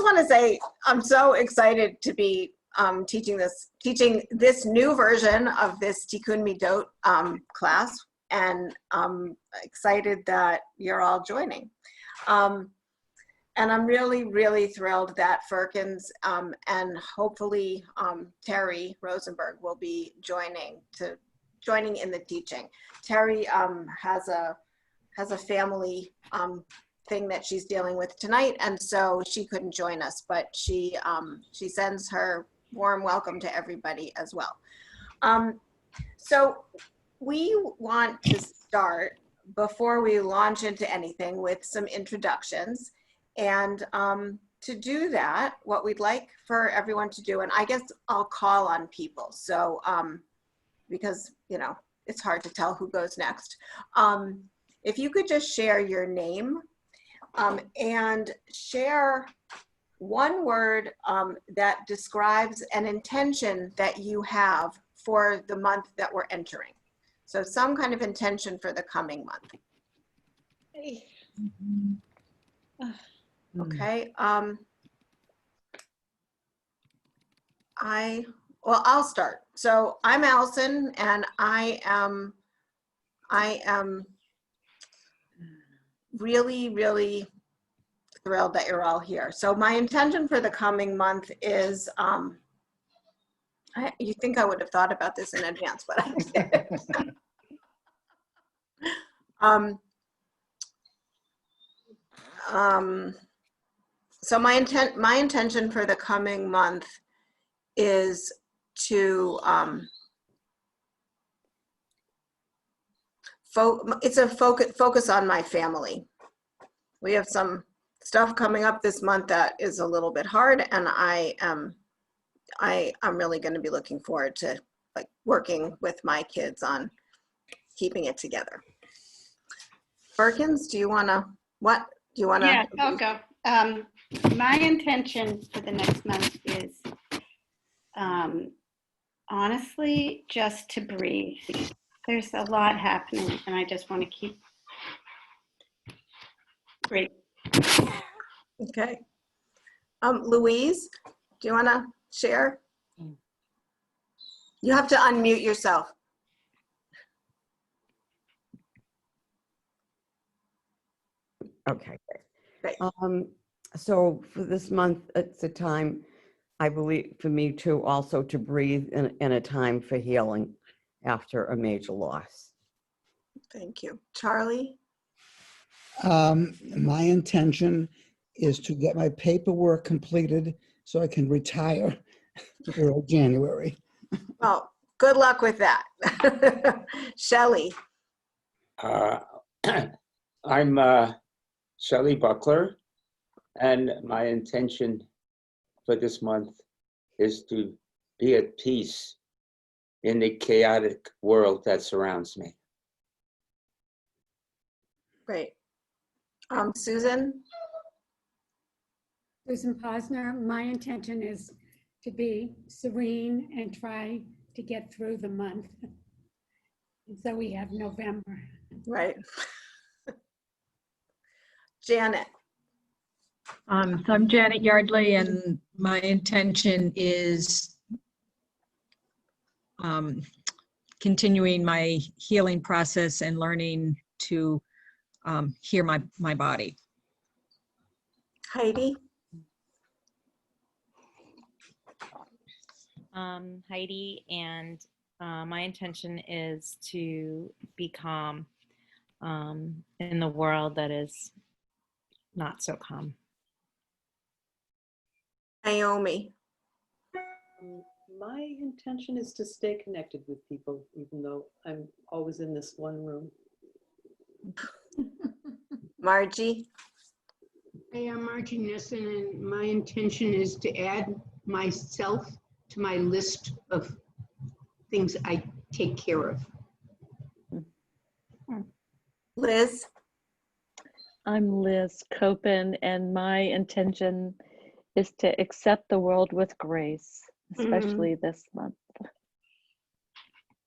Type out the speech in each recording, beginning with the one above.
want to say I'm so excited to be teaching this new version of this Tikkun Midot class, and I'm excited that you're all joining. And I'm really, really thrilled that Firkins and hopefully Terry Rosenberg will be joining in the teaching. Terry has a family thing that she's dealing with tonight, and so she couldn't join us, but she sends her warm welcome to everybody as well. So we want to start, before we launch into anything, with some introductions. And to do that, what we'd like for everyone to do, and I guess I'll call on people. So because, you know, it's hard to tell who goes next. If you could just share your name and share one word that describes an intention that you have for the month that we're entering. So some kind of intention for the coming month. Okay. I'll start. So I'm Alison, and I am really, really thrilled that you're all here. So my intention for the coming month is, you think I would have thought about this in advance, but I didn't. So my intention for the coming month is to focus on my family. We have some stuff coming up this month that is a little bit hard, and I'm really going to be looking forward to like working with my kids on keeping it together. Firkins, do you want to? Yeah, I'll go. My intention for the next month is honestly just to breathe. There's a lot happening, and I just want to keep breathing. Okay. Louise, do you want to share? You have to unmute yourself. Okay. Great. So for this month, it's a time, I believe, for me too, also to breathe in a time for healing after a major loss. Thank you. Charlie? My intention is to get my paperwork completed so I can retire early January. Well, good luck with that. Shelly? I'm Shelly Buckler, and my intention for this month is to be at peace in the chaotic world that surrounds me. Great. Susan? Susan Posner, my intention is to be serene and try to get through the month. And so we have November. Right. Janet? So I'm Janet Yardley, and my intention is continuing my healing process and learning to hear my body. Heidi? Heidi, and my intention is to be calm in the world that is not so calm. Naomi? My intention is to stay connected with people, even though I'm always in this one room. Margie? I am Margie Nissen, and my intention is to add myself to my list of things I take care of. Liz? I'm Liz Copen, and my intention is to accept the world with grace, especially this month.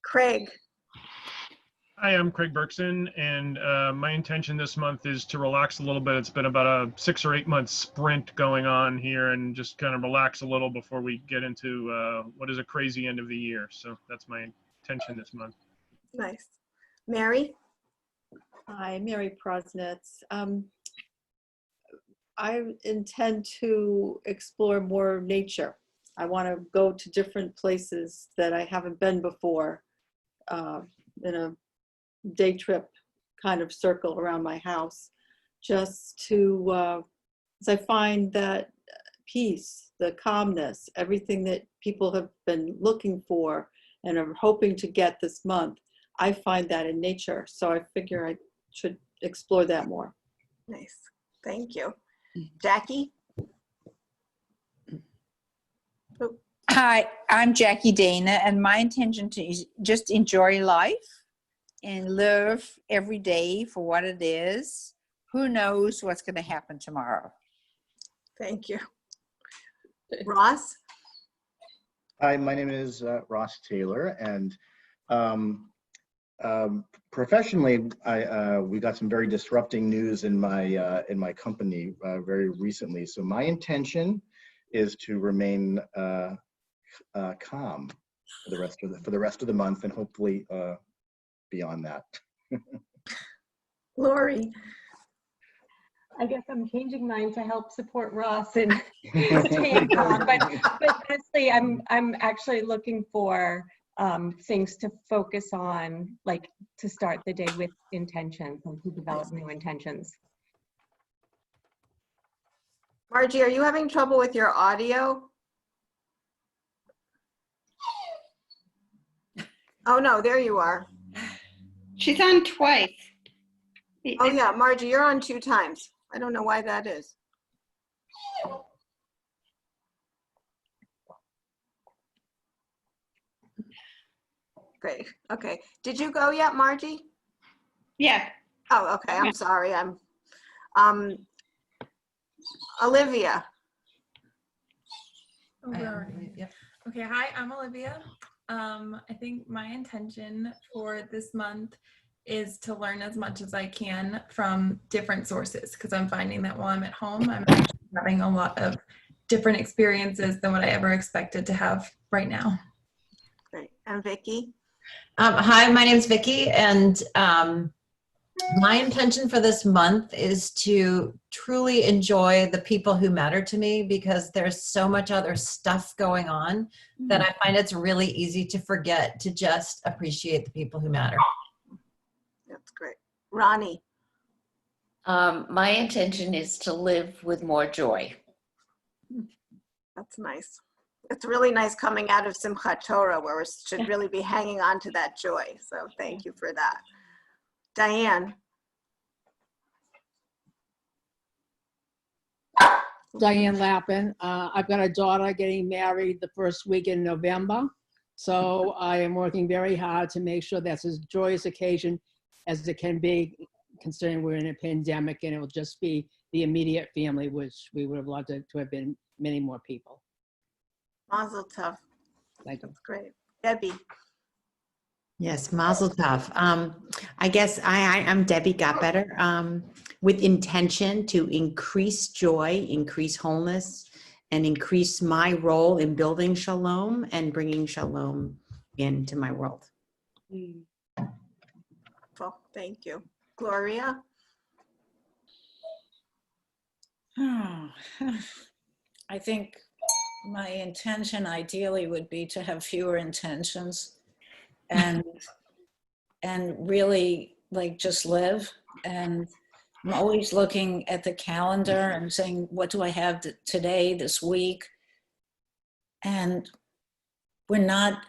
Craig? Hi, I'm Craig Berkson, and my intention this month is to relax a little bit. It's been about a 6 or 8 month sprint going on here, and just kind of relax a little before we get into what is a crazy end of the year. So that's my intention this month. Nice. Mary? Hi, Mary Prosnitz. I intend to explore more nature. I want to go to different places that I haven't been before in a day trip kind of circle around my house, just to, as I find that peace, the calmness, everything that people have been looking for and are hoping to get this month, I find that in nature. So I figure I should explore that more. Nice. Thank you. Jackie? Oh. Hi, I'm Jackie Dana, and my intention is just enjoy life and live every day for what it is. Who knows what's going to happen tomorrow? Thank you. Ross? Hi, my name is Ross Taylor, and professionally, we got some very disrupting news in my company very recently. So my intention is to remain calm for the rest of the month, and hopefully beyond that. Lori? I guess I'm changing mine to help support Ross in staying calm. But honestly, I'm actually looking for things to focus on, like to start the day with intentions and to develop new intentions. Margie, are you having trouble with your audio? Oh no, there you are. She's on twice. Oh yeah, Margie, you're on 2 times. I don't know why that is. Great. Okay. Did you go yet, Margie? Yeah. Oh, okay. I'm sorry. I'm Olivia. Oh, we're already. Yep. Okay. Hi, I'm Olivia. I think my intention for this month is to learn as much as I can from different sources, because I'm finding that while I'm at home, I'm actually having a lot of different experiences than what I ever expected to have right now. Great. And Vicki? Hi, my name's Vicki, and my intention for this month is to truly enjoy the people who matter to me, because there's so much other stuff going on that I find it's really easy to forget to just appreciate the people who matter. That's great. Ronnie? My intention is to live with more joy. That's nice. It's really nice coming out of Simchat Torah, where we should really be hanging on to that joy. So thank you for that. Diane? Diane Lappin. I've got a daughter getting married the first week in November. So I am working very hard to make sure that's as joyous occasion as it can be, considering we're in a pandemic and it will just be the immediate family, which we would have loved to have been many more people. Mazel tov. Thank you. That's great. Debbie? Yes, Mazel Tov. I guess I'm Debbie Gotbetter, with intention to increase joy, increase wholeness, and increase my role in building shalom and bringing shalom into my world. Well, thank you. Gloria? I think my intention ideally would be to have fewer intentions and really like just live. And I'm always looking at the calendar and saying, what do I have today, this week? And we're not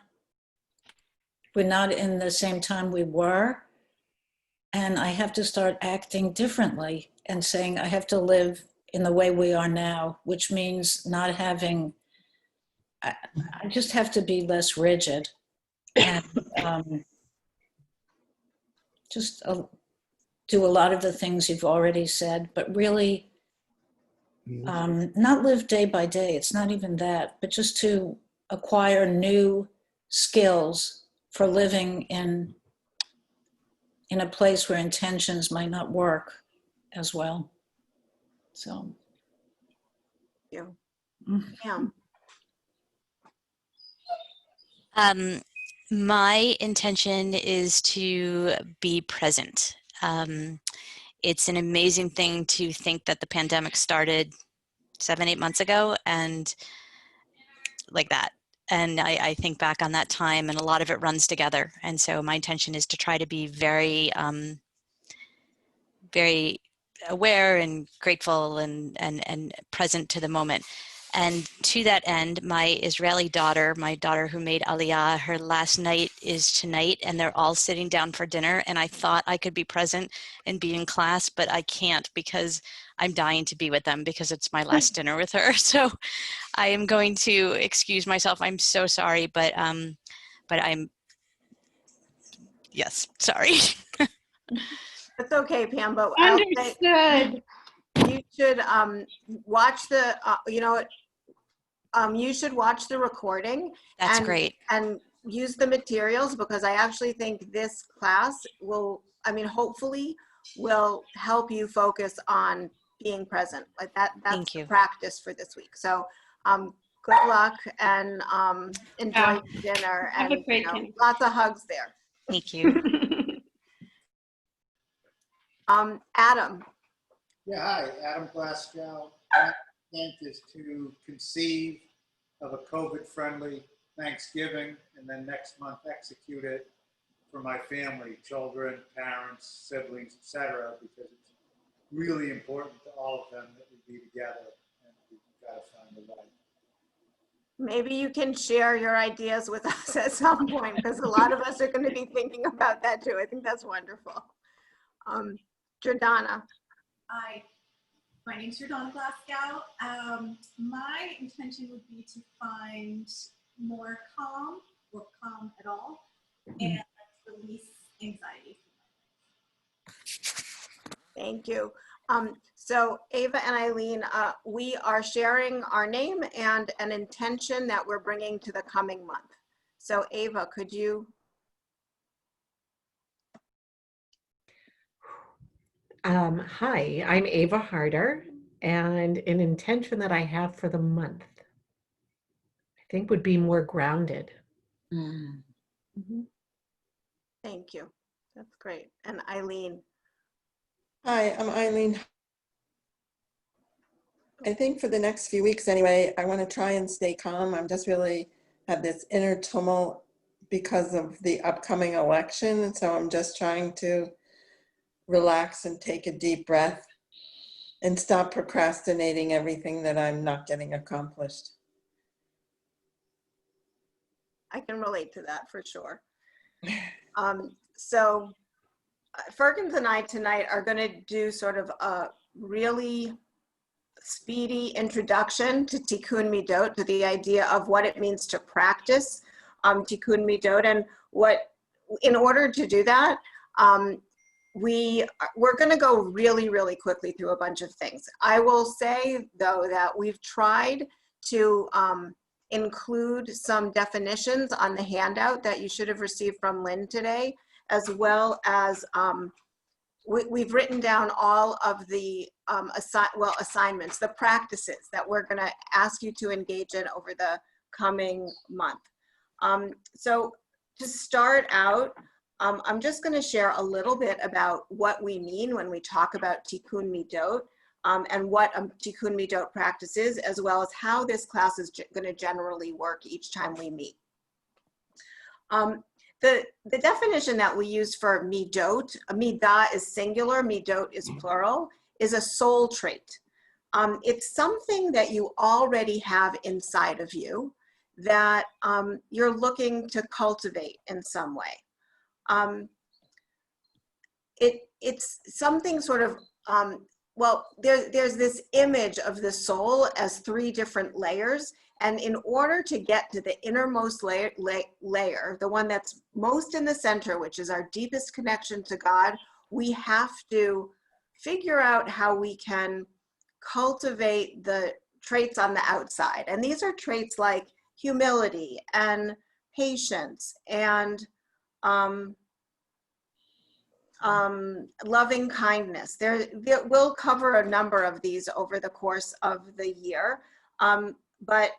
in the same time we were. And I have to start acting differently and saying I have to live in the way we are now, which means not having, I just have to be less rigid and just do a lot of the things you've already said, but really not live day by day. It's not even that, but just to acquire new skills for living in in a place where intentions might not work as well. So. Thank you. Mm. Pam. My intention is to be present. It's an amazing thing to think that the pandemic started 7-8 months ago and like that. And I think back on that time and a lot of it runs together. And so my intention is to try to be very, very aware and grateful and present to the moment. And to that end, my Israeli daughter, my daughter who made Aliyah, her last night is tonight, and they're all sitting down for dinner. And I thought I could be present and be in class, but I can't because I'm dying to be with them because it's my last dinner with her. So I am going to excuse myself. I'm so sorry, but I'm, yes, sorry. It's okay, Pam, but I'll say Understood. you should watch the, you know, you should watch the recording. That's and, great. And use the materials, because I actually think this class will, I mean, hopefully will help you focus on being present. Like that's Thank you. the practice for this week. So good luck and enjoy dinner Have and a great dinner. lots of hugs there. Thank you. Adam. Yeah, hi, Adam Glasgow. My intent is to conceive of a COVID-friendly Thanksgiving and then next month execute it for my family, children, parents, siblings, etc., because it's really important to all of them that we be together, and we've got to find a way. Maybe you can share your ideas with us at some point, because a lot of us are going to be thinking about that too. I think that's wonderful. Jordana. Hi, my name's Jordana Glasgow. My intention would be to find more calm or calm at all and release anxiety. Thank you. So Ava and Eileen, we are sharing our name and an intention that we're bringing to the coming month. So Ava, could you? Hi, I'm Ava Harder, and an intention that I have for the month, I think, would be more grounded. Thank you. That's great. And Eileen. Hi, I'm Eileen. I think for the next few weeks anyway, I want to try and stay calm. I'm just really have this inner tumult because of the upcoming election. And so I'm just trying to relax and take a deep breath and stop procrastinating everything that I'm not getting accomplished. I can relate to that for sure. So Firkins and I tonight are going to do sort of a really speedy introduction to Tikkun Midot, to the idea of what it means to practice Tikkun Midot, and what, in order to do that, we're going to go really, really quickly through a bunch of things. I will say, though, that we've tried to include some definitions on the handout that you should have received from Lynn today, as well as we've written down all of the assignments, the practices that we're going to ask you to engage in over the coming month. So to start out, I'm just going to share a little bit about what we mean when we talk about Tikkun Midot, and what Tikkun Midot practice is, as well as how this class is going to generally work each time we meet. The definition that we use for midot, midah is singular, midot is plural, is a soul trait. It's something that you already have inside of you that you're looking to cultivate in some way. It's something sort of, well, there's this image of the soul as 3 different layers. And in order to get to the innermost layer, the one that's most in the center, which is our deepest connection to God, we have to figure out how we can cultivate the traits on the outside. And these are traits like humility and patience and loving kindness. We'll cover a number of these over the course of the year. What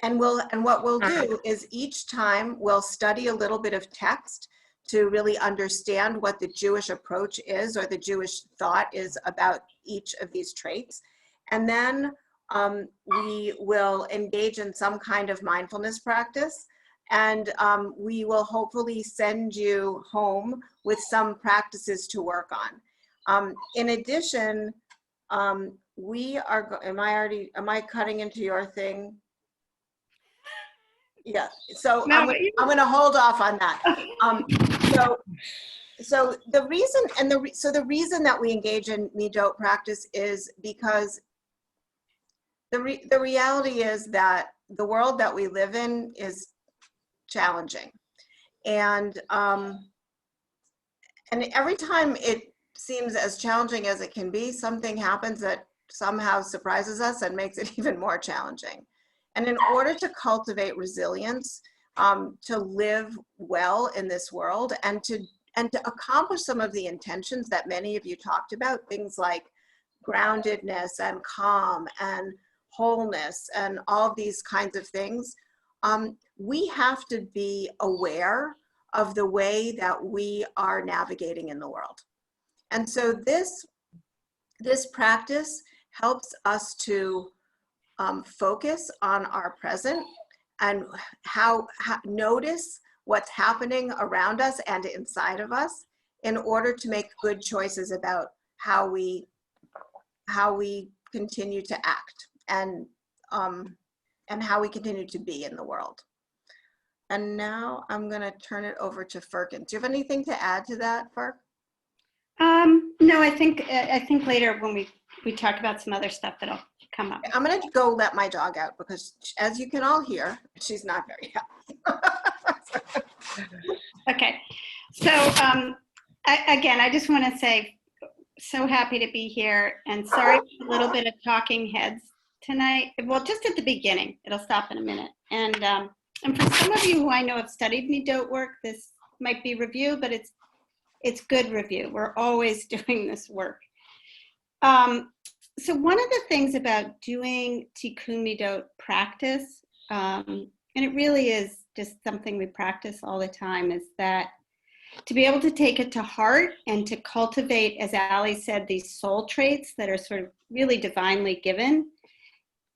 we'll do is each time we'll study a little bit of text to really understand what the Jewish approach is or the Jewish thought is about each of these traits. And then we will engage in some kind of mindfulness practice. And we will hopefully send you home with some practices to work on. In addition, we are, am I cutting into your thing? Yeah, so No, I'm gonna hold off on that. So the reason, the reason that we engage in midot practice is because the reality is that the world that we live in is challenging. And every time it seems as challenging as it can be, something happens that somehow surprises us and makes it even more challenging. And in order to cultivate resilience, to live well in this world and to accomplish some of the intentions that many of you talked about, things like groundedness and calm and wholeness and all these kinds of things, we have to be aware of the way that we are navigating in the world. And so this practice helps us to focus on our present and notice what's happening around us and inside of us in order to make good choices about how we continue to act and how we continue to be in the world. And now I'm going to turn it over to Firkins. Do you have anything to add to that, Firk? No, I think later when we talk about some other stuff that'll come up. I'm going to go let my dog out because, as you can all hear, she's not very happy. Okay, so again, I just want to say, so happy to be here, and sorry for a little bit of talking heads tonight. Well, just at the beginning, it'll stop in a minute. And for some of you who I know have studied midot work, this might be review, but it's good review. We're always doing this work. So one of the things about doing tikkun midot practice, and it really is just something we practice all the time, is that to be able to take it to heart and to cultivate, as Ali said, these soul traits that are sort of really divinely given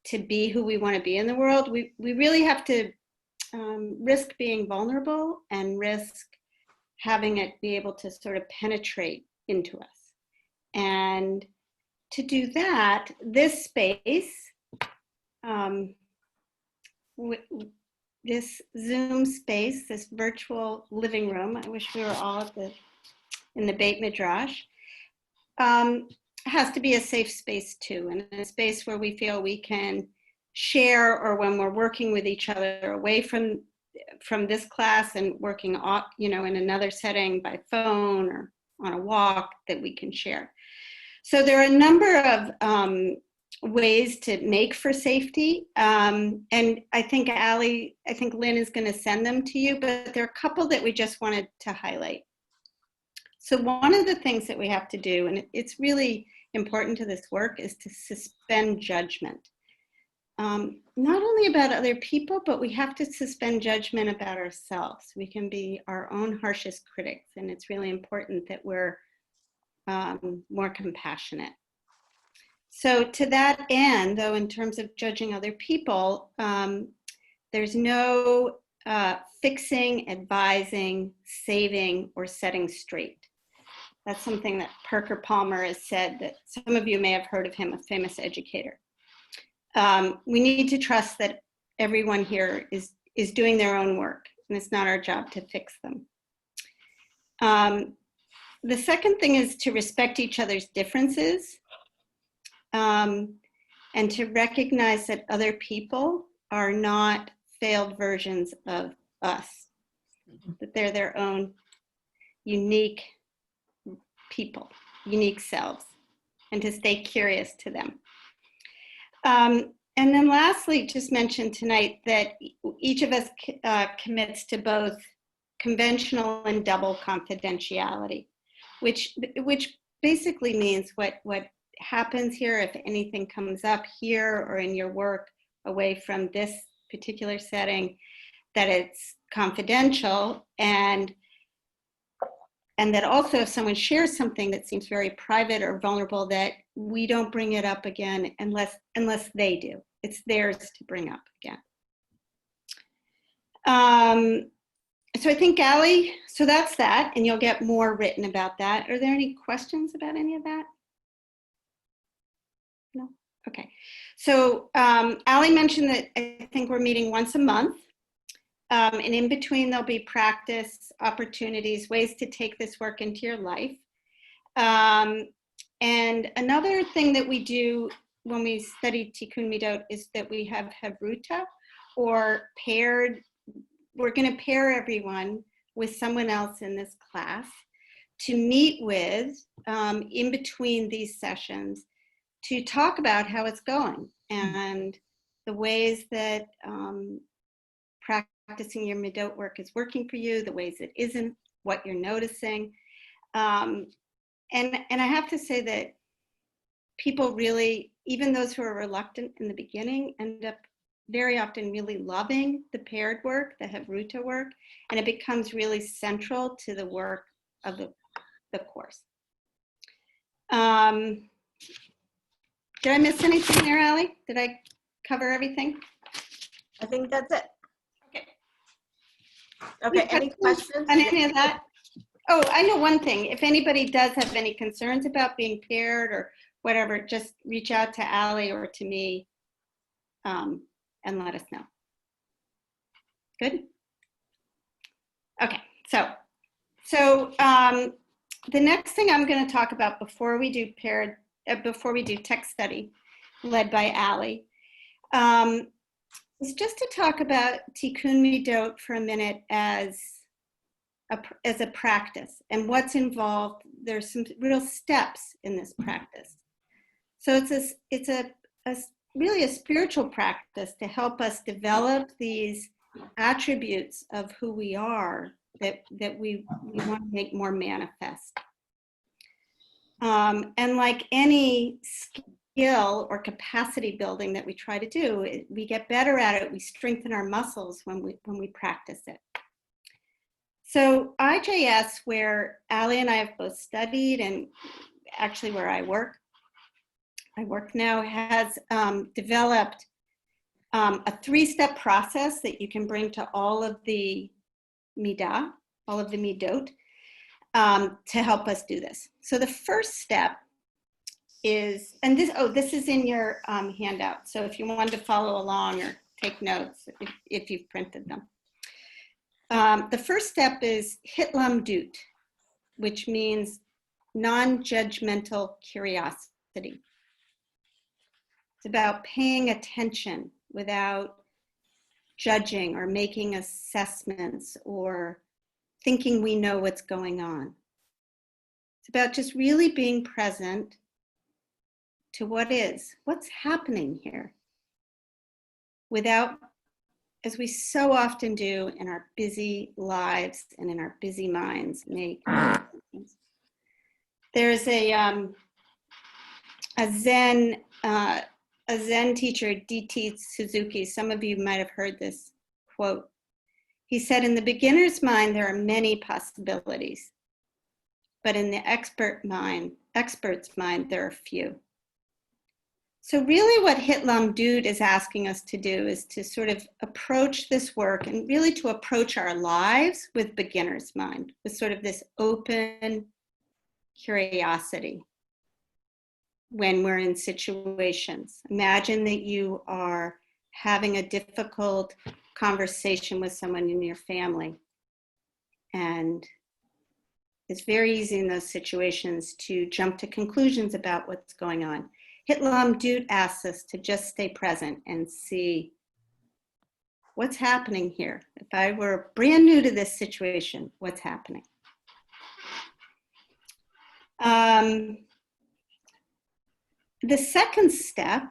to be who we want to be in the world, we really have to risk being vulnerable and risk having it be able to sort of penetrate into us. And to do that, this space, this Zoom space, this virtual living room, I wish we were all in the Beit Midrash, has to be a safe space too, and a space where we feel we can share, or when we're working with each other away from this class and working in another setting by phone or on a walk, that we can share. So there are a number of ways to make for safety. And I think Lynn is going to send them to you, but there are a couple that we just wanted to highlight. So one of the things that we have to do, and it's really important to this work, is to suspend judgment. Not only about other people, but we have to suspend judgment about ourselves. We can be our own harshest critics, and it's really important that we're more compassionate. So to that end, though, in terms of judging other people, there's no fixing, advising, saving, or setting straight. That's something that Parker Palmer has said, that some of you may have heard of him, a famous educator. We need to trust that everyone here is doing their own work, and it's not our job to fix them. The second thing is to respect each other's differences, and to recognize that other people are not failed versions of us, that they're their own unique people, unique selves, and to stay curious to them. And then lastly, just mention tonight that each of us commits to both conventional and double confidentiality. which basically means what happens here, if anything comes up here or in your work away from this particular setting, that it's confidential, and that also if someone shares something that seems very private or vulnerable, that we don't bring it up again unless they do. It's theirs to bring up again. So I think, Allie, so that's that, and you'll get more written about that. Are there any questions about any of that? No? Okay. So Allie mentioned that I think we're meeting once a month. And in between, there'll be practice opportunities, ways to take this work into your life. And another thing that we do when we study Tikkun Midot is that we have Havruta, or paired. We're going to pair everyone with someone else in this class to meet with in between these sessions to talk about how it's going and the ways that practicing your Midot work is working for you, the ways it isn't, what you're noticing. And I have to say that people really, even those who are reluctant in the beginning, end up very often really loving the paired work, the Havruta work, and it becomes really central to the work of the course. Did I miss anything there, Allie? Did I cover everything? I think that's it. Okay. Okay, any questions? On any of that? Oh, I know one thing. If anybody does have any concerns about being paired or whatever, just reach out to Allie or to me and let us know. Good? Okay, so the next thing I'm going to talk about before we do text study led by Allie is just to talk about Tikkun Midot for a minute as a practice and what's involved. There's some real steps in this practice. So it's really a spiritual practice to help us develop these attributes of who we are that we want to make more manifest. And like any skill or capacity building that we try to do, we get better at it. We strengthen our muscles when we practice it. So IJS, where Allie and I have both studied and actually where I work now, has developed a 3-step process that you can bring to all of the midah, all of the midot, to help us do this. So the first step is, and this is in your handout. So if you wanted to follow along or take notes, if you've printed them. The first step is hitlamdut, which means non-judgmental curiosity. It's about paying attention without judging or making assessments or thinking we know what's going on. It's about just really being present to what's happening here, without, as we so often do in our busy lives and in our busy minds, make decisions. There's a Zen teacher, D.T. Suzuki, some of you might have heard this quote. He said, in the beginner's mind, there are many possibilities, but in the expert's mind, there are few. So really what hitlamdut is asking us to do is to sort of approach this work and really to approach our lives with beginner's mind, with sort of this open curiosity when we're in situations. Imagine that you are having a difficult conversation with someone in your family. And it's very easy in those situations to jump to conclusions about what's going on. Hitlamdut asks us to just stay present and see what's happening here. If I were brand new to this situation, what's happening? The second step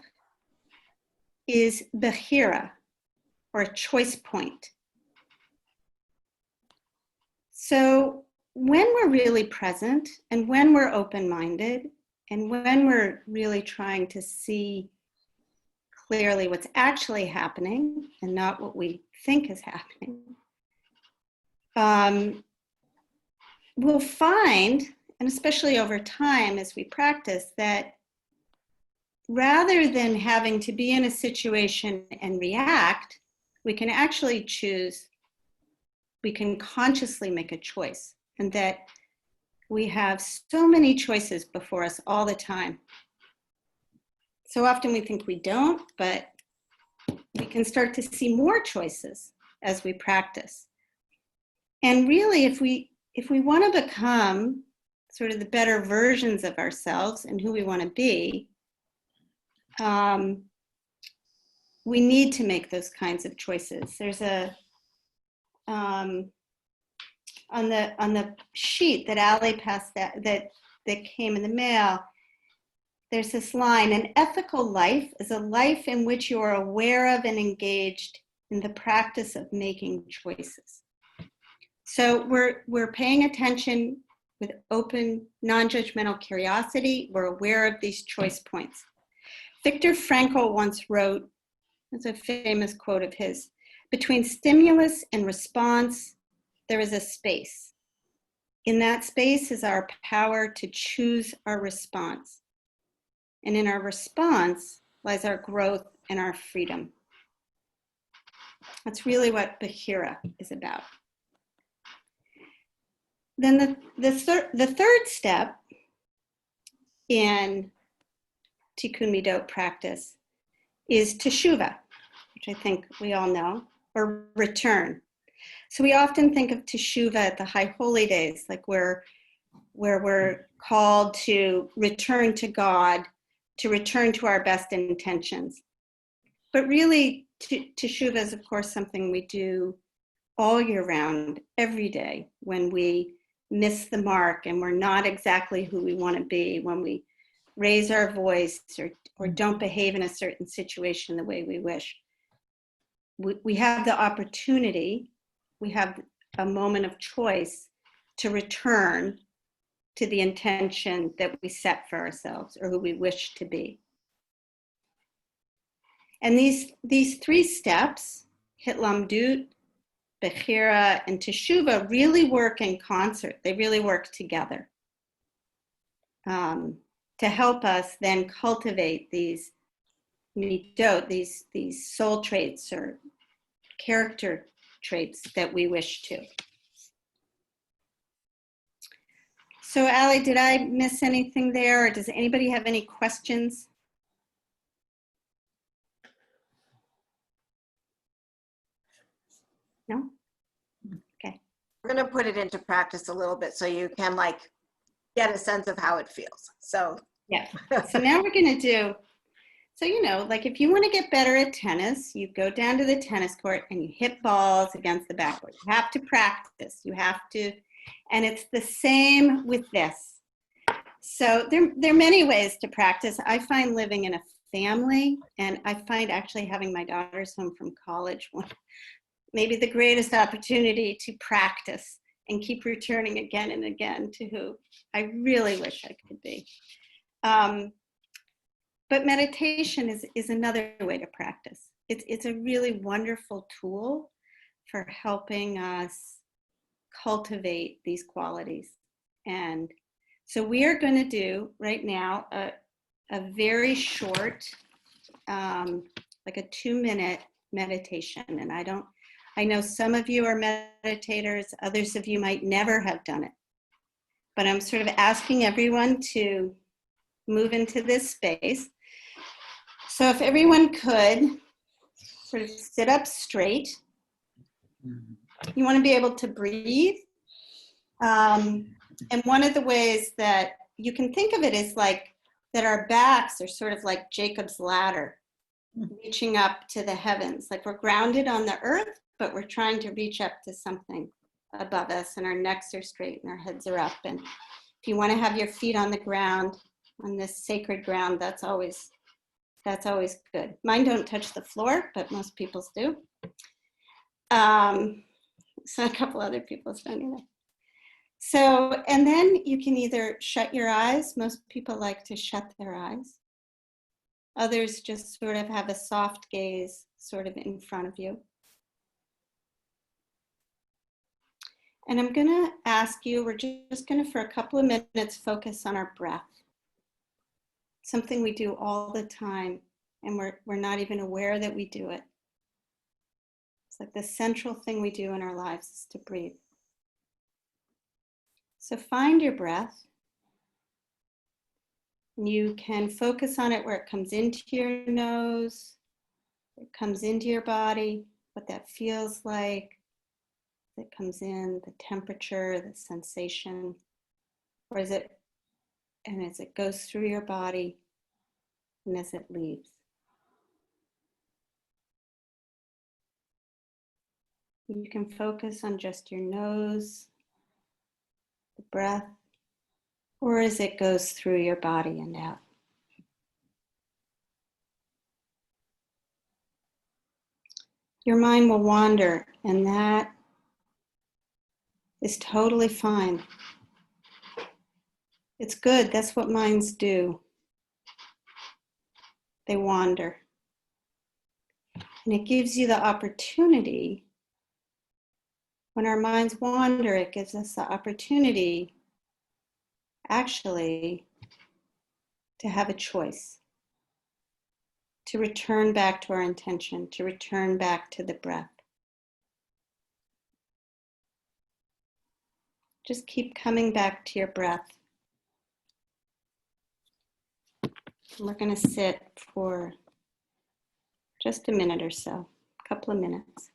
is Bechira, or a choice point. So when we're really present and when we're open-minded and when we're really trying to see clearly what's actually happening and not what we think is happening, we'll find, and especially over time as we practice, that rather than having to be in a situation and react, we can actually choose, we can consciously make a choice, and that we have so many choices before us all the time. So often we think we don't, but we can start to see more choices as we practice. And really, if we want to become sort of the better versions of ourselves and who we want to be, we need to make those kinds of choices. There's a on the sheet that Ali passed that came in the mail, there's this line: an ethical life is a life in which you are aware of and engaged in the practice of making choices. So we're paying attention with open, non-judgmental curiosity. We're aware of these choice points. Viktor Frankl once wrote, it's a famous quote of his, between stimulus and response, there is a space. In that space is our power to choose our response. And in our response lies our growth and our freedom. That's really what Bahira is about. Then the third step in Tikkun Midot practice is teshuvah, which I think we all know, or return. So we often think of teshuvah at the High Holy Days, like where we're called to return to God, to return to our best intentions. But really, teshuvah is, of course, something we do all year round, every day, when we miss the mark and we're not exactly who we want to be, when we raise our voice or don't behave in a certain situation the way we wish. We have the opportunity, we have a moment of choice to return to the intention that we set for ourselves or who we wish to be. And these three steps, Hitlamdut, Bahira, and Teshuvah, really work in concert. They really work together to help us then cultivate these midot, these soul traits or character traits that we wish to. So Ali, did I miss anything there, or does anybody have any questions? No? Okay. We're going to put it into practice a little bit so you can like get a sense of how it feels. So yeah. So now we're going to do, so like if you want to get better at tennis, you go down to the tennis court and you hit balls against the backboard. You have to practice. You have to, and it's the same with this. So there are many ways to practice. I find living in a family, and I find actually having my daughters home from college maybe the greatest opportunity to practice and keep returning again and again to who I really wish I could be. But meditation is another way to practice. It's a really wonderful tool for helping us cultivate these qualities. And so we are going to do right now a very short, like a 2-minute meditation. And I know some of you are meditators, others of you might never have done it. But I'm sort of asking everyone to move into this space. So if everyone could sort of sit up straight, you want to be able to breathe. And one of the ways that you can think of it is like that our backs are sort of like Jacob's ladder, reaching up to the heavens. Like we're grounded on the earth, but we're trying to reach up to something above us, and our necks are straight and our heads are up. And if you want to have your feet on the ground, on this sacred ground, that's always good. Mine don't touch the floor, but most people's do. So a couple other people's don't either. So, and then you can either shut your eyes. Most people like to shut their eyes. Others just sort of have a soft gaze sort of in front of you. And I'm going to ask you, we're just going to, for a couple of minutes, focus on our breath. Something we do all the time, and we're not even aware that we do it. It's like the central thing we do in our lives is to breathe. So find your breath. You can focus on it where it comes into your nose, it comes into your body, what that feels like. It comes in, the temperature, the sensation, or is it, and as it goes through your body and as it leaves. You can focus on just your nose, the breath, or as it goes through your body and out. Your mind will wander, and that is totally fine. It's good. That's what minds do. They wander. And it gives you the opportunity, when our minds wander, it gives us the opportunity actually to have a choice, to return back to our intention, to return back to the breath. Just keep coming back to your breath. We're going to sit for just a minute or so, a couple of minutes,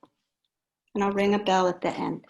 and I'll ring a bell at the end.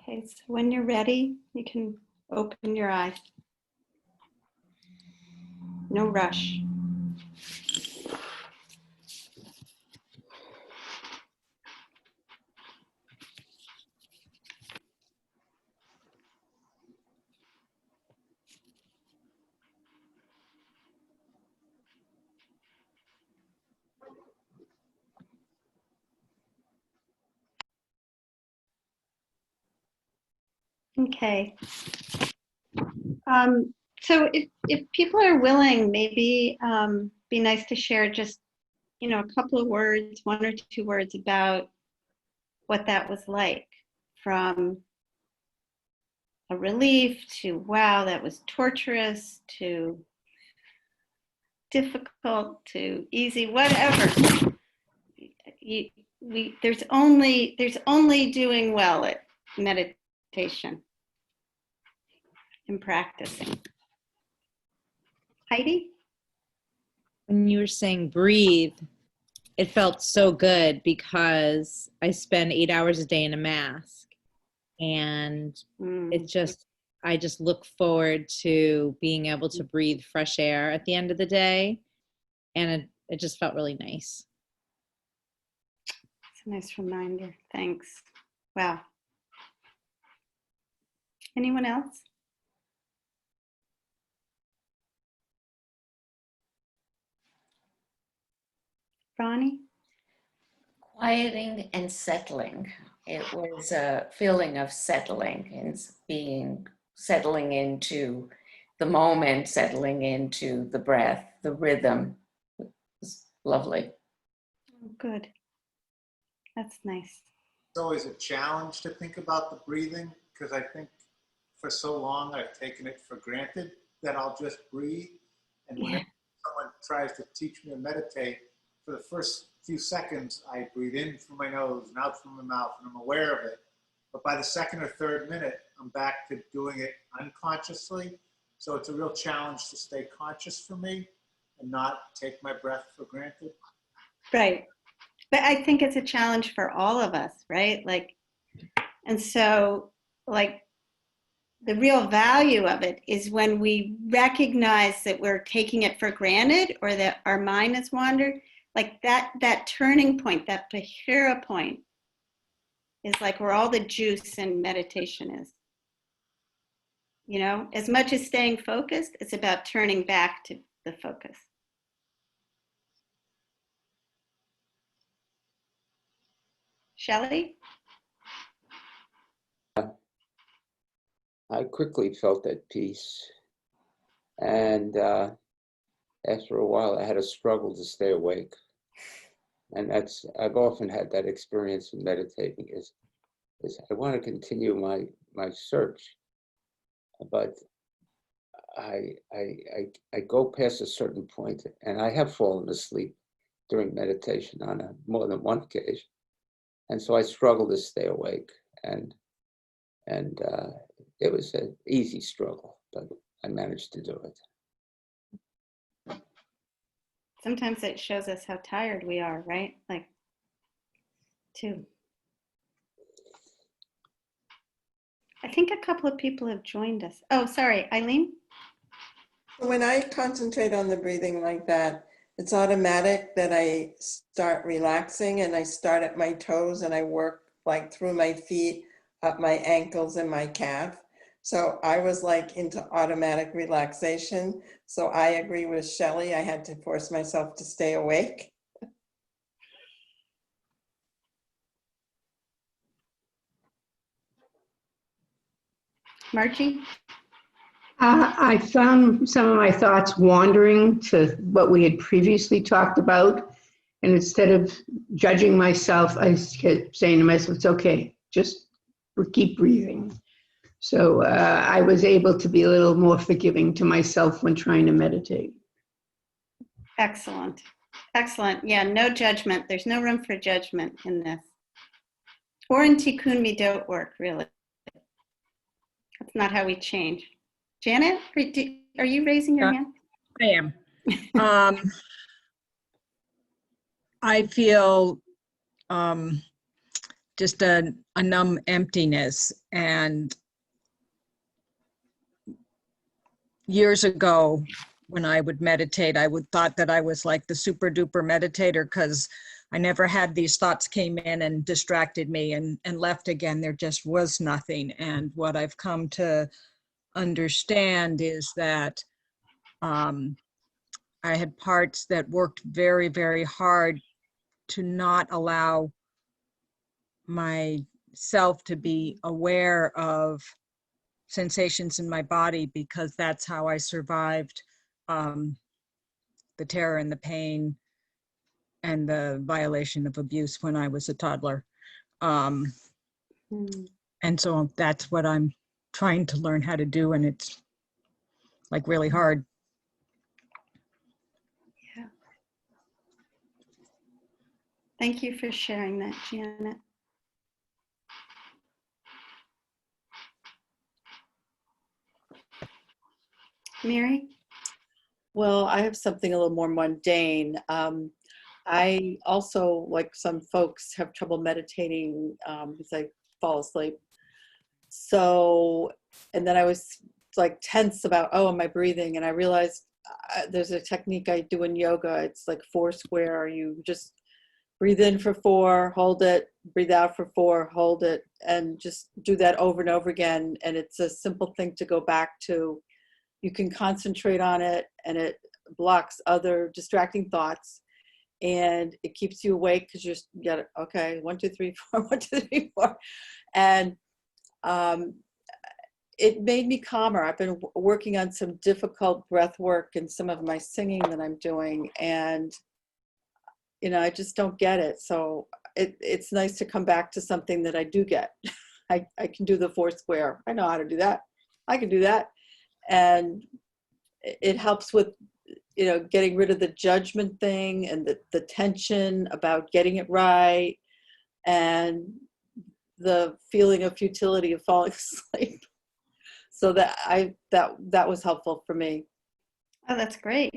Okay, so when you're ready, you can open your eyes. No rush. Okay. So if people are willing, maybe be nice to share just, a couple of words, 1 or 2 words about what that was like, from a relief to, wow, that was torturous, to difficult, to easy, whatever. there's only doing well at meditation and practicing. Heidi? When you were saying breathe, it felt so good because I spend 8 hours a day in a mask, and I just look forward to being able to breathe fresh air at the end of the day, and it just felt really nice. It's a nice reminder. Thanks. Wow. Anyone else? Ronnie? Quieting and settling. It was a feeling of settling and settling into the moment, settling into the breath, the rhythm. It was lovely. Oh, good. That's nice. It's always a challenge to think about the breathing, because I think for so long I've taken it for granted that I'll just breathe. And whenever someone tries to teach me to meditate, for the first few seconds, I breathe in through my nose and out through my mouth, and I'm aware of it. But by the second or third minute, I'm back to doing it unconsciously. So it's a real challenge to stay conscious for me and not take my breath for granted. Right. But I think it's a challenge for all of us, right? Like, and so, like, the real value of it is when we recognize that we're taking it for granted or that our mind has wandered. Like that turning point, that Bahira point is like where all the juice in meditation is. You know, as much as staying focused, it's about turning back to the focus. Shelly? I quickly felt at peace. And after a while, I had a struggle to stay awake. And I've often had that experience in meditating is I want to continue my search, but I go past a certain point, and I have fallen asleep during meditation on more than one occasion. And so I struggle to stay awake, and it was an easy struggle, but I managed to do it. Sometimes it shows us how tired we are, right? Like, too. I think a couple of people have joined us. Oh, sorry, Eileen? When I concentrate on the breathing like that, it's automatic that I start relaxing, and I start at my toes and I work like through my feet, up my ankles and my calf. So I was like into automatic relaxation. So I agree with Shelly. I had to force myself to stay awake. Margie? I found some of my thoughts wandering to what we had previously talked about. And instead of judging myself, I kept saying to myself, it's okay, just keep breathing. So I was able to be a little more forgiving to myself when trying to meditate. Excellent. Excellent. Yeah, no judgment. There's no room for judgment in this. Or in Tikkun Midot work, really. That's not how we change. Janet, are you raising your hand? I am. I feel just a numb emptiness. And years ago, when I would meditate, I would thought that I was like the super duper meditator because I never had these thoughts came in and distracted me and left again. There just was nothing. And what I've come to understand is that I had parts that worked very, very hard to not allow myself to be aware of sensations in my body, because that's how I survived the terror and the pain and the violation of abuse when I was a toddler. And so that's what I'm trying to learn how to do, and it's like really hard. Yeah. Thank you for sharing that, Janet. Mary? Well, I have something a little more mundane. I also, like some folks, have trouble meditating because I fall asleep. So, and then I was like tense about, oh, am I breathing? And I realized there's a technique I do in yoga. It's like 4 square. You just breathe in for 4, hold it, breathe out for 4, hold it, and just do that over and over again. And it's a simple thing to go back to. You can concentrate on it, and it blocks other distracting thoughts, and it keeps you awake because you get it. Okay, 1, 2, 3, 4, 1, 2, 3, 4, and it made me calmer. I've been working on some difficult breath work and some of my singing that I'm doing, and I just don't get it. So it's nice to come back to something that I do get. I can do the 4 square. I know how to do that. I can do that. And it helps with, getting rid of the judgment thing and the tension about getting it right and the feeling of futility of falling asleep. So that was helpful for me. Oh, that's great.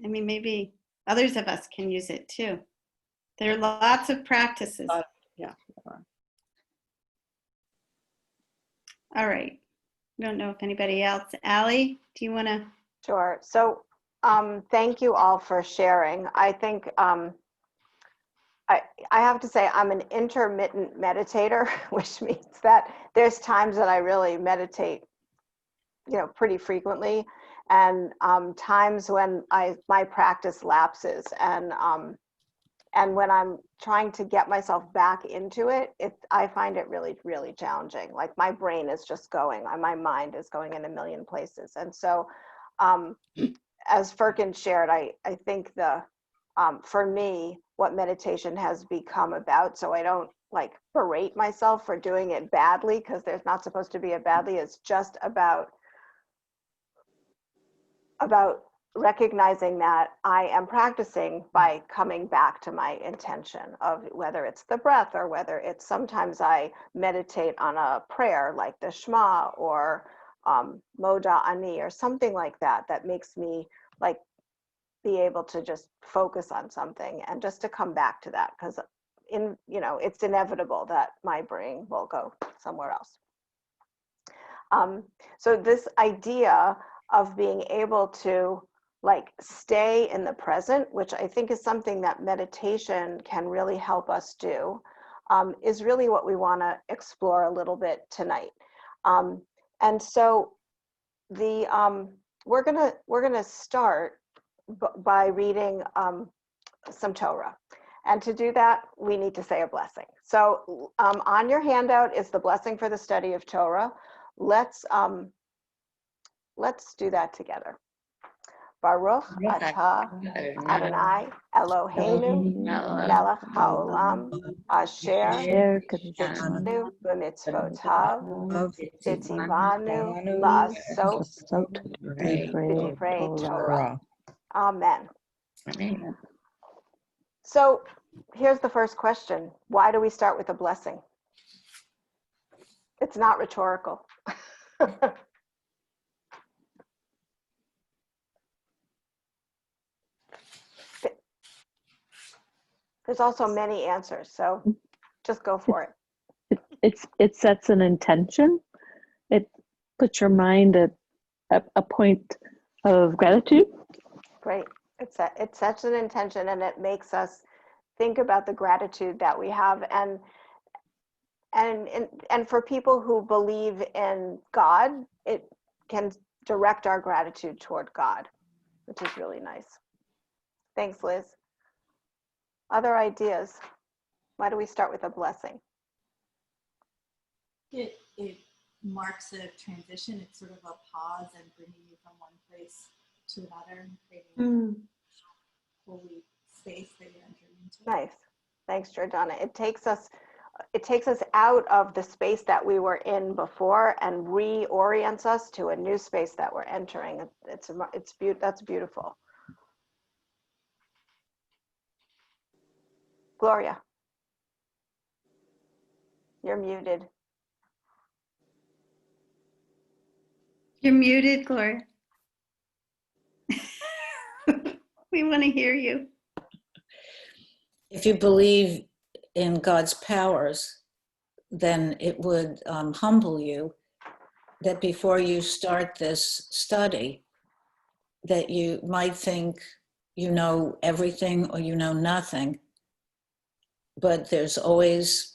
I mean, maybe others of us can use it too. There are lots of practices. Yeah. All right. I don't know if anybody else. Allie, do you want to? Sure. So thank you all for sharing. I think I have to say I'm an intermittent meditator, which means that there's times that I really meditate, pretty frequently, and times when my practice lapses, and when I'm trying to get myself back into it, I find it really, really challenging. Like my brain is just going, my mind is going in a million places. And so as Firkins shared, I think for me, what meditation has become about, so I don't like berate myself for doing it badly, because there's not supposed to be a badly, it's just about recognizing that I am practicing by coming back to my intention of whether it's the breath or whether it's sometimes I meditate on a prayer like the Shema or Moda Ani or something like that makes me like be able to just focus on something and just to come back to that, because it's inevitable that my brain will go somewhere else. So this idea of being able to like stay in the present, which I think is something that meditation can really help us do, is really what we want to explore a little bit tonight. And so we're gonna start by reading some Torah. And to do that, we need to say a blessing. So on your handout is the blessing for the study of Torah. Let's do that together. Baruch atah Adonai Eloheinu melech haolam asher tzidkenu b'mitzvotav v'tzivanu la'asot divrei Torah. Amen. So here's the first question. Why do we start with a blessing? It's not rhetorical. There's also many answers, so just go for it. It sets an intention. It puts your mind at a point of gratitude. Great. It sets an intention, and it makes us think about the gratitude that we have, and for people who believe in God, it can direct our gratitude toward God, which is really nice. Thanks, Liz. Other ideas? Why do we start with a blessing? It marks a transition. It's sort of a pause and bringing you from one place to another, creating a holy space that you're entering into. Nice. Thanks, Jordana. It takes us out of the space that we were in before and reorients us to a new space that we're entering. That's beautiful. Gloria. You're muted. You're muted, Gloria. We want to hear you. If you believe in God's powers, then it would humble you that before you start this study, that you might think you know everything or you know nothing, but there's always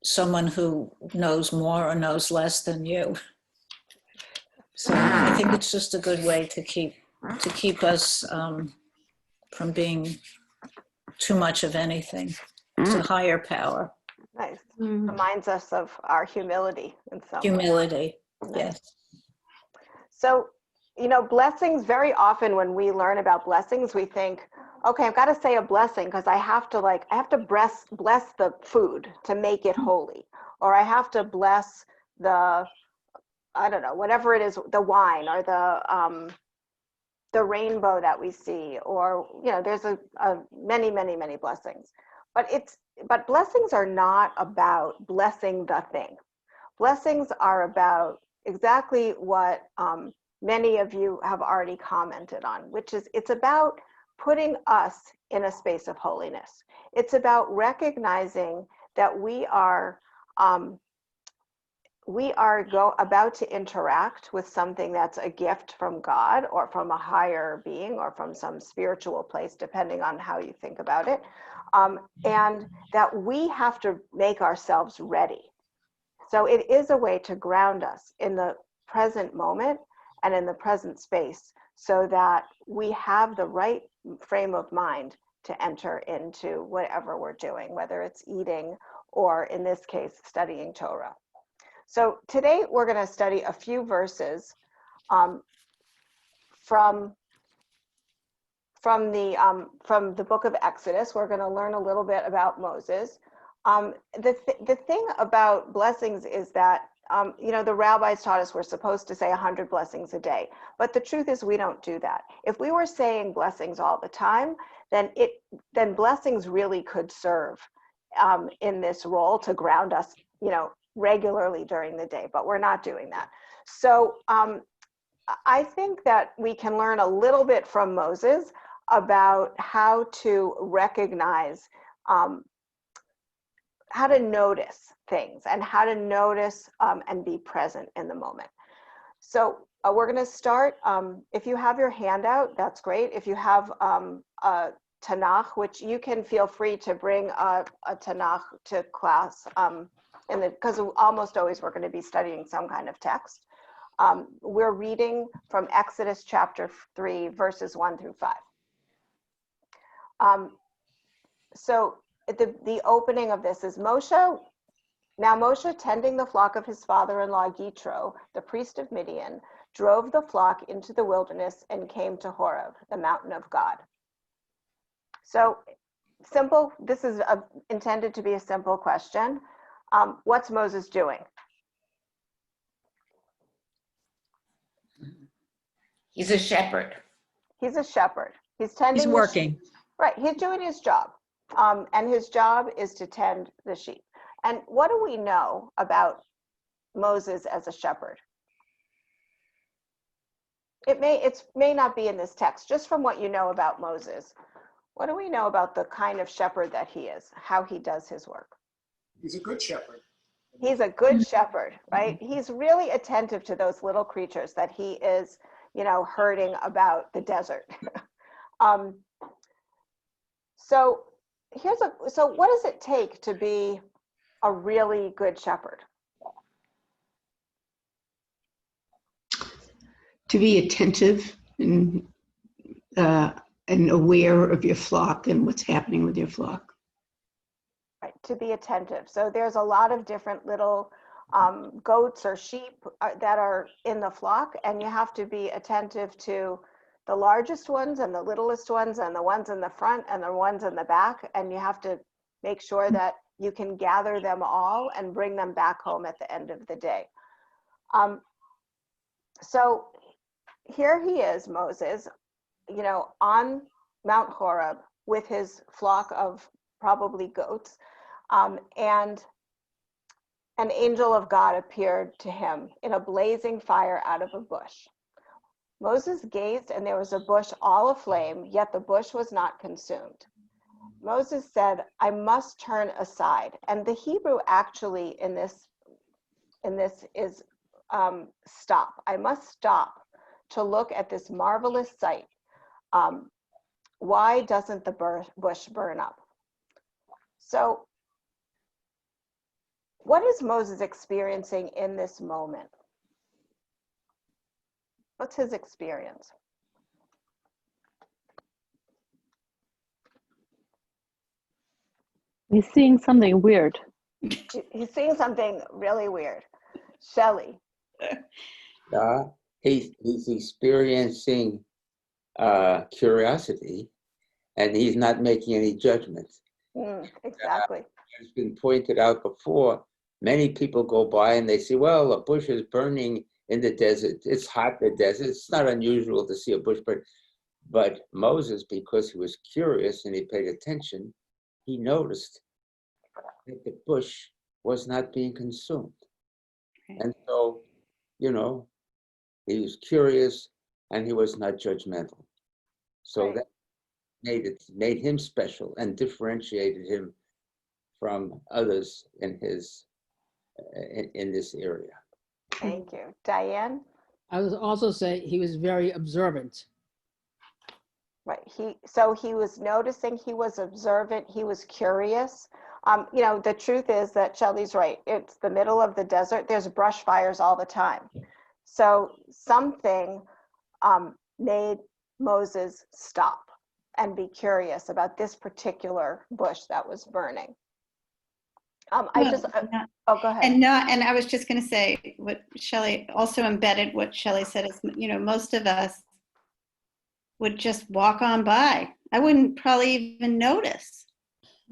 someone who knows more or knows less than you. So I think it's just a good way to keep us from being too much of anything. It's a higher power. Nice. Reminds us of our humility in some way. Humility, Nice. yes. So, you know, blessings, very often when we learn about blessings, we think, okay, I've got to say a blessing because I have to bless the food to make it holy, or I have to bless the, I don't know, whatever it is, the wine or the rainbow that we see, or, you know, there's many, many, many blessings. But blessings are not about blessing the thing. Blessings are about exactly what many of you have already commented on, which is it's about putting us in a space of holiness. It's about recognizing that we are about to interact with something that's a gift from God or from a higher being or from some spiritual place, depending on how you think about it. And that we have to make ourselves ready. So it is a way to ground us in the present moment and in the present space so that we have the right frame of mind to enter into whatever we're doing, whether it's eating or, in this case, studying Torah. So today we're going to study a few verses from the book of Exodus. We're going to learn a little bit about Moses. The thing about blessings is that, you know, the rabbis taught us we're supposed to say 100 blessings a day. But the truth is we don't do that. If we were saying blessings all the time, then blessings really could serve in this role to ground us, you know, regularly during the day. But we're not doing that. So I think that we can learn a little bit from Moses about how to recognize, how to notice things and how to notice and be present in the moment. So we're going to start, if you have your handout, that's great. If you have a Tanakh, which you can feel free to bring a Tanakh to class, because almost always we're going to be studying some kind of text. We're reading from Exodus chapter 3, verses 1 through 5. So the opening of this is Moshe. Now Moshe, tending the flock of his father-in-law Yitro, the priest of Midian, drove the flock into the wilderness and came to Horeb, the mountain of God. So simple, this is intended to be a simple question. What's Moses doing? He's a shepherd. He's a shepherd. He's tending. He's working. Right, he's doing his job. And his job is to tend the sheep. And what do we know about Moses as a shepherd? It may not be in this text, just from what you know about Moses. What do we know about the kind of shepherd that he is, how he does his work? He's a good shepherd. He's a good shepherd, right? He's really attentive to those little creatures that he is, you know, herding about the desert. So what does it take to be a really good shepherd? To be attentive and aware of your flock and what's happening with your flock. Right, to be attentive. So there's a lot of different little goats or sheep that are in the flock, and you have to be attentive to the largest ones and the littlest ones and the ones in the front and the ones in the back, and you have to make sure that you can gather them all and bring them back home at the end of the day. So here he is, Moses, you know, on Mount Horeb with his flock of probably goats, and an angel of God appeared to him in a blazing fire out of a bush. Moses gazed, and there was a bush all aflame, yet the bush was not consumed. Moses said, I must turn aside. And the Hebrew actually in this is stop. I must stop to look at this marvelous sight. Why doesn't the bush burn up? So what is Moses experiencing in this moment? What's his experience? He's seeing something weird. He's seeing something really weird. Shelly. He's experiencing curiosity, and he's not making any judgments. Exactly. It's been pointed out before, many people go by and they say, well, a bush is burning in the desert. It's hot in the desert. It's not unusual to see a bush burn. But Moses, because he was curious and he paid attention, he noticed that the bush was not being consumed. And so, he was curious and he was not judgmental. So that made him special and differentiated him from others in his in this area. Thank you. Diane? I would also say he was very observant. Right. So he was noticing, he was observant, he was curious. The truth is that Shelly's right. It's the middle of the desert. There's brush fires all the time. So something made Moses stop and be curious about this particular bush that was burning. Go ahead. And I was just going to say what Shelly also embedded. What Shelly said is, most of us would just walk on by. I wouldn't probably even notice.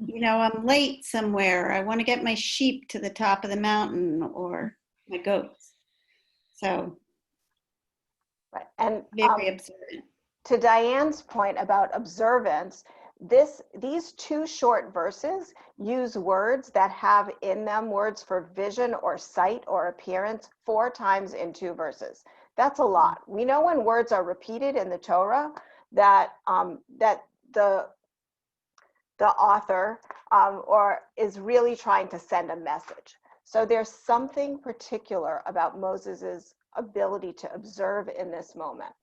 I'm late somewhere. I want to get my sheep to the top of the mountain or my goats. So, right. And very observant. To Diane's point about observance, these two short verses use words that have in them words for vision or sight or appearance 4 times in 2 verses. That's a lot. We know when words are repeated in the Torah that the author or is really trying to send a message. So there's something particular about Moses's ability to observe in this moment.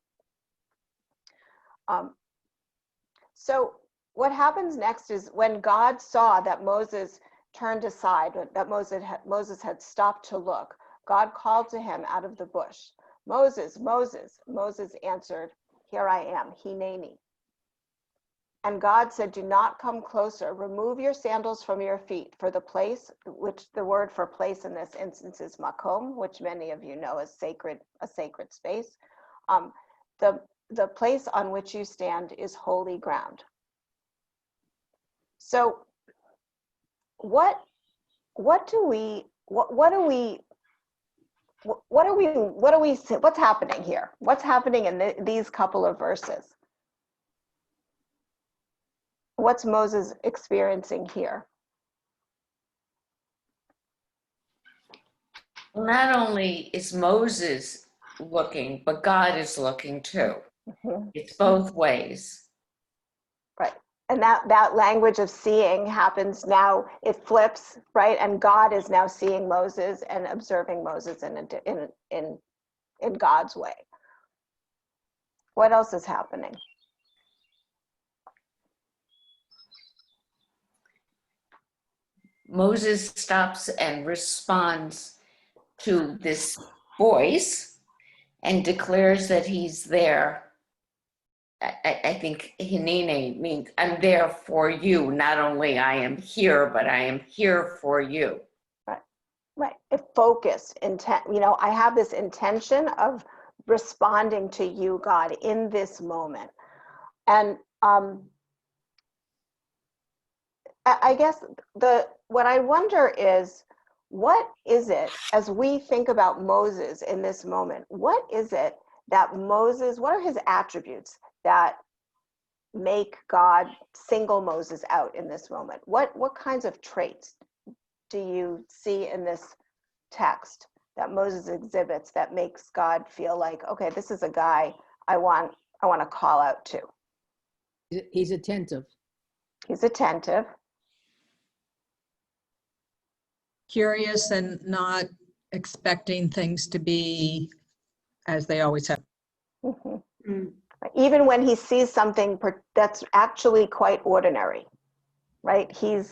So what happens next is when God saw that Moses turned aside, that Moses had stopped to look, God called to him out of the bush, Moses, Moses. Moses answered, here I am, hineni. And God said, do not come closer. Remove your sandals from your feet, for the place, which the word for place in this instance is makom, which many of you know as a sacred space. The place on which you stand is holy ground. So what's happening here? What's happening in these couple of verses? What's Moses experiencing here? Well, not only is Moses looking, but God is looking too. It's both ways. Right. And that language of seeing happens now, it flips, right? And God is now seeing Moses and observing Moses in God's way. What else is happening? Moses stops and responds to this voice and declares that he's there. I think hineni means I'm there for you. Not only I am here, but I am here for you. Right. Focused, intent. I have this intention of responding to you, God, in this moment. And I guess what I wonder is, what is it, as we think about Moses in this moment, what is it that Moses, what are his attributes that make God single Moses out in this moment? What kinds of traits do you see in this text that Moses exhibits that makes God feel like, okay, this is a guy I want to call out to. He's attentive. He's attentive. Curious and not expecting things to be as they always have. Even when he sees something that's actually quite ordinary, right? He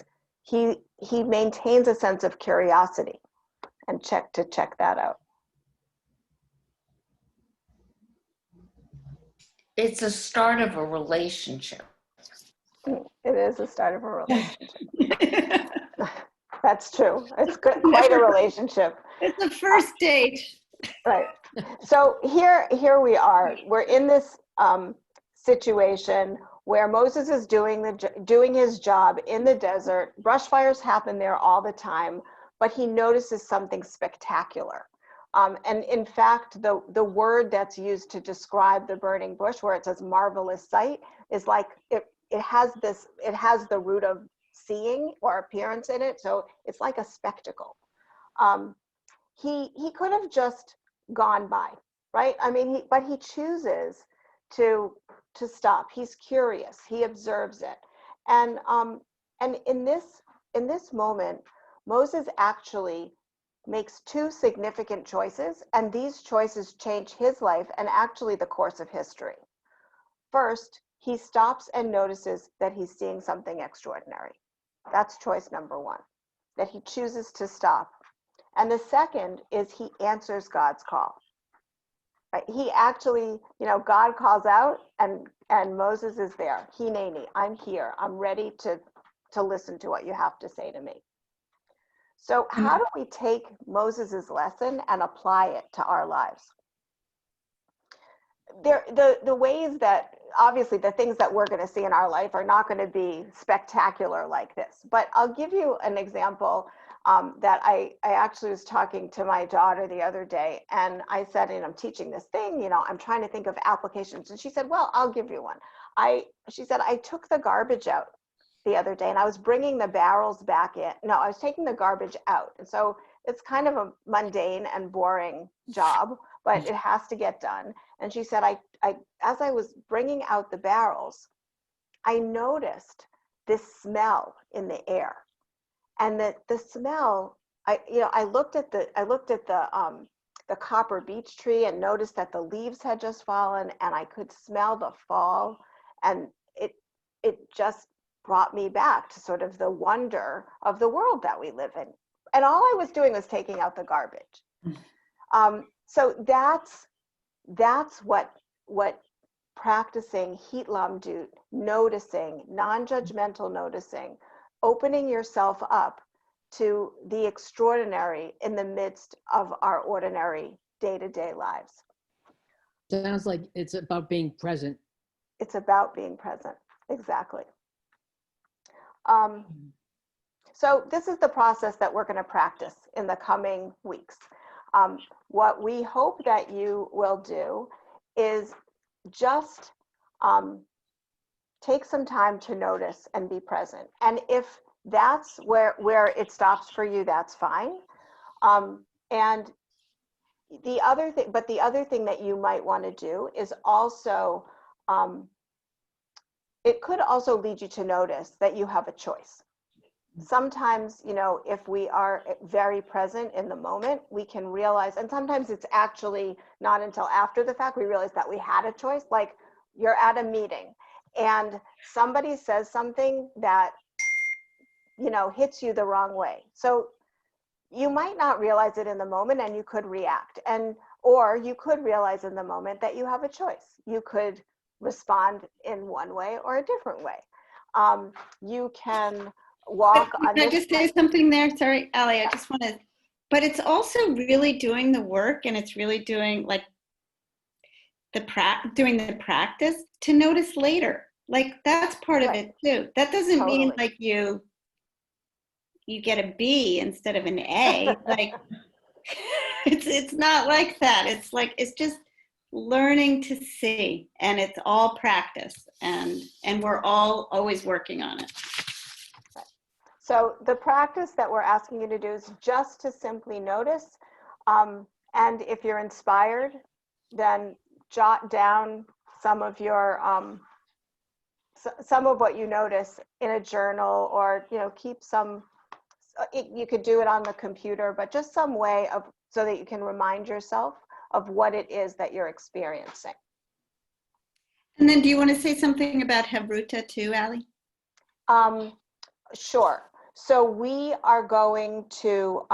maintains a sense of curiosity and check that out. It's a start of a relationship. It is the start of a relationship. That's true. It's good, quite a relationship. It's a first date. Right. So here we are. We're in this situation where Moses is doing his job in the desert. Brush fires happen there all the time, but he notices something spectacular. And in fact, the word that's used to describe the burning bush, where it says marvelous sight, is like it has the root of seeing or appearance in it. So it's like a spectacle. He could have just gone by, right? I mean, but he chooses to stop. He's curious. He observes it, and in this moment, Moses actually makes two significant choices, and these choices change his life and actually the course of history. First, he stops and notices that he's seeing something extraordinary. That's choice number one, that he chooses to stop. And the second is he answers God's call. Right? He actually, God calls out and Moses is there. Hineni, I'm here. I'm ready to listen to what you have to say to me. So how do we take Moses's lesson and apply it to our lives? The ways that, obviously the things that we're going to see in our life are not going to be spectacular like this, but I'll give you an example that I actually was talking to my daughter the other day, and I said, and I'm teaching this thing, I'm trying to think of applications, and she said, well, I'll give you one. She said, I took the garbage out the other day and I was bringing the barrels back in. No, I was taking the garbage out. And so it's kind of a mundane and boring job, but it has to get done. And she said, as I was bringing out the barrels, I noticed this smell in the air. And the smell, I looked at the copper beech tree and noticed that the leaves had just fallen, and I could smell the fall, and it just brought me back to sort of the wonder of the world that we live in. And all I was doing was taking out the garbage. So that's what practicing hitlamdut, noticing, non-judgmental noticing, opening yourself up to the extraordinary in the midst of our ordinary day-to-day lives. Sounds like it's about being present. It's about being present, exactly. So this is the process that we're going to practice in the coming weeks. What we hope that you will do is just take some time to notice and be present. And if that's where it stops for you, that's fine. And the other thing that you might want to do is also, it could also lead you to notice that you have a choice. Sometimes, if we are very present in the moment, we can realize, and sometimes it's actually not until after the fact we realize that we had a choice. Like you're at a meeting and somebody says something that, hits you the wrong way. So you might not realize it in the moment and you could react, or you could realize in the moment that you have a choice. You could respond in one way or a different way. You can walk on Can I just say something there? Sorry, Allie, I just want to, but it's also really doing the work, and it's really doing like doing the practice to notice later. Like that's part of it too. That doesn't mean like you get a B instead of an A. Like it's not like that. It's like, it's just learning to see, and it's all practice, and we're all always working on it. So the practice that we're asking you to do is just to simply notice. And if you're inspired, then jot down some of your, some of what you notice in a journal, or, keep some, you could do it on the computer, but just some way of, so that you can remind yourself of what it is that you're experiencing. And then do you want to say something about Havruta too, Allie? Sure. So we are going to,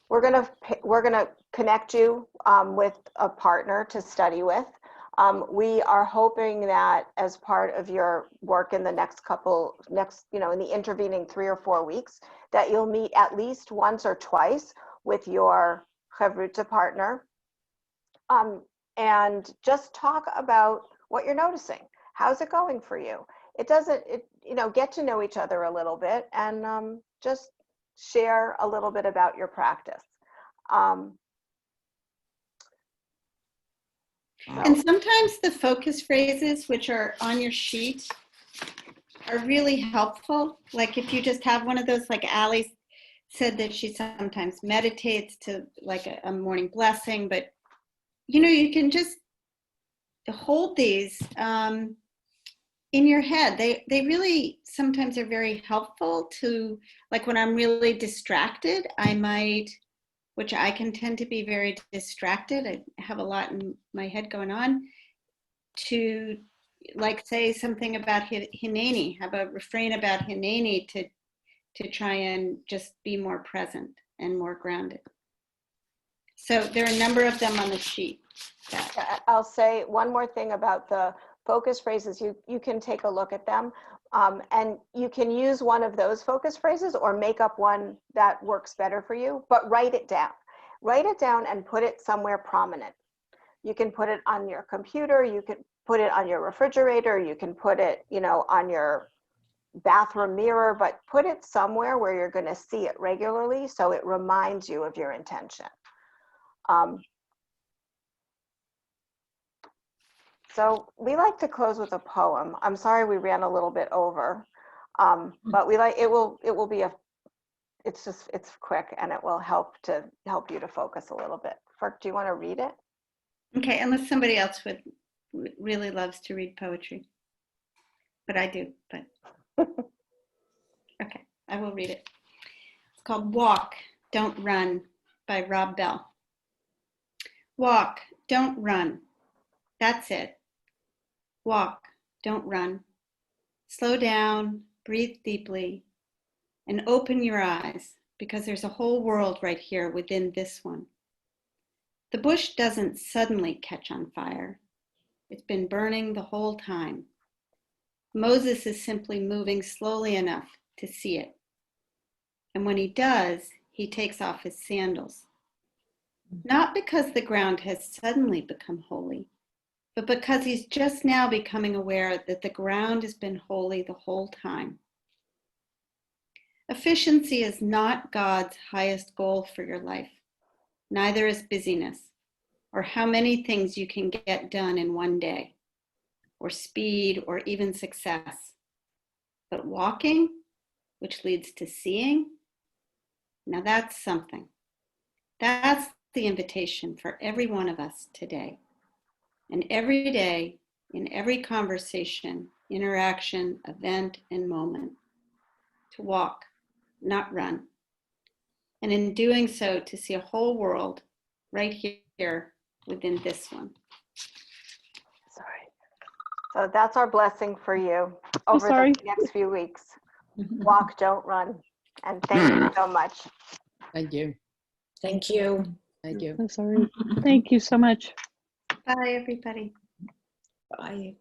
we're gonna connect you with a partner to study with. We are hoping that as part of your work in the next, in the intervening 3 or 4 weeks, that you'll meet at least once or twice with your Havruta partner, and just talk about what you're noticing. How's it going for you? Get to know each other a little bit, and just share a little bit about your practice. And sometimes the focus phrases, which are on your sheet, are really helpful. Like if you just have one of those, like Allie said that she sometimes meditates to like a morning blessing, but you can just hold these in your head. They really sometimes are very helpful to, like when I'm really distracted, I might, which I can tend to be very distracted. I have a lot in my head going on, to like say something about Hineni, have a refrain about Hineni to try and just be more present and more grounded. So there are a number of them on the sheet. I'll say one more thing about the focus phrases. You can take a look at them, and you can use one of those focus phrases or make up one that works better for you, but write it down. Write it down and put it somewhere prominent. You can put it on your computer, you can put it on your refrigerator, you can put it, on your bathroom mirror, but put it somewhere where you're going to see it regularly so it reminds you of your intention. So we like to close with a poem. I'm sorry we ran a little bit over, but it will be it's quick, and it will help you to focus a little bit. Firk, do you want to read it? Okay, unless somebody else really loves to read poetry, but I do. But okay, I will read it. It's called "Walk, Don't Run" by Rob Bell. Walk, don't run. That's it. Walk, don't run. Slow down, breathe deeply, and open your eyes, because there's a whole world right here within this one. The bush doesn't suddenly catch on fire. It's been burning the whole time. Moses is simply moving slowly enough to see it. And when he does, he takes off his sandals. Not because the ground has suddenly become holy, but because he's just now becoming aware that the ground has been holy the whole time. Efficiency is not God's highest goal for your life. Neither is busyness, or how many things you can get done in one day, or speed, or even success. But walking, which leads to seeing, now that's something. That's the invitation for every one of us today. And every day, in every conversation, interaction, event, and moment, to walk, not run. And in doing so, to see a whole world right here within this one. Sorry. So that's our blessing for you over the next few weeks. Walk, don't run. And thank you so much. Thank you. Thank you. Thank you. I'm sorry. Thank you so much. Bye, everybody. Bye.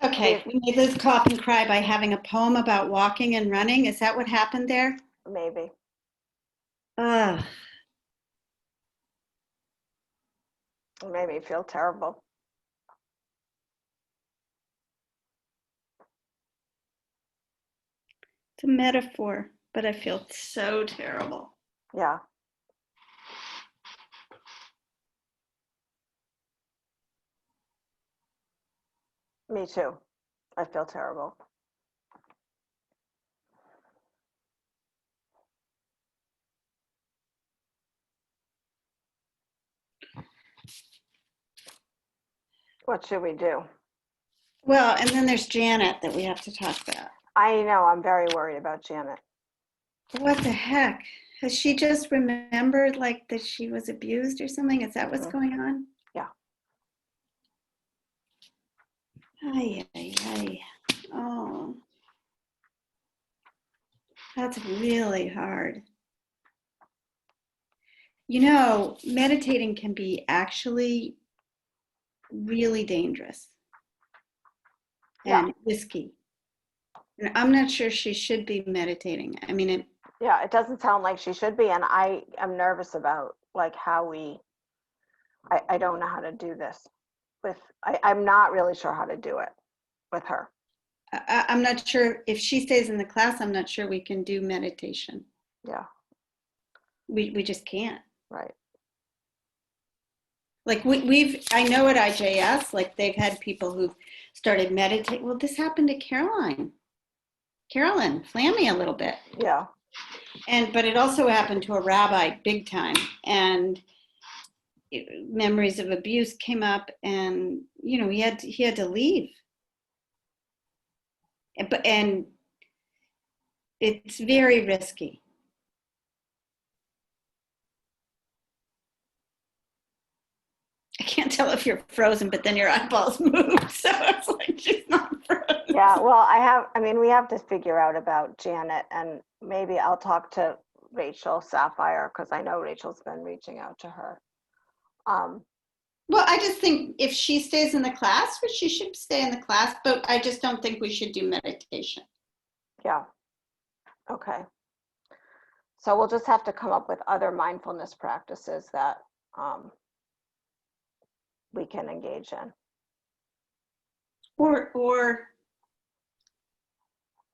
Okay, we made Liz cough and cry by having a poem about walking and running. Is that what happened there? Maybe. Ugh. It made me feel terrible. It's a metaphor, but I feel so terrible. Yeah. Me too. I feel terrible. What should we do? Well, and then there's Janet that we have to talk about. I know, I'm very worried about Janet. What the heck? Has she just remembered like that she was abused or something? Is that what's going on? Yeah. Ay, ay, ay. Oh, that's really hard. You know, meditating can be actually really dangerous and risky. And I'm not sure she should be meditating. I mean, Yeah, it doesn't sound like she should be, and I am nervous about like how I don't know how to do this with, I'm not really sure how to do it with her. I'm not sure if she stays in the class, I'm not sure we can do meditation. Yeah. We just can't. Right. Like I know at IJS, like they've had people who've started meditating. Well, this happened to Carolyn Flammy a little bit. Yeah. But it also happened to a rabbi big time. And memories of abuse came up, and, you know, he had to leave. And it's very risky. I can't tell if you're frozen, but then your eyeballs move. So it's like she's not frozen. Yeah, well, we have to figure out about Janet, and maybe I'll talk to Rachel Sapphire, because I know Rachel's been reaching out to her. Well, I just think if she stays in the class, she should stay in the class, but I just don't think we should do meditation. Yeah. Okay. So we'll just have to come up with other mindfulness practices that we can engage in.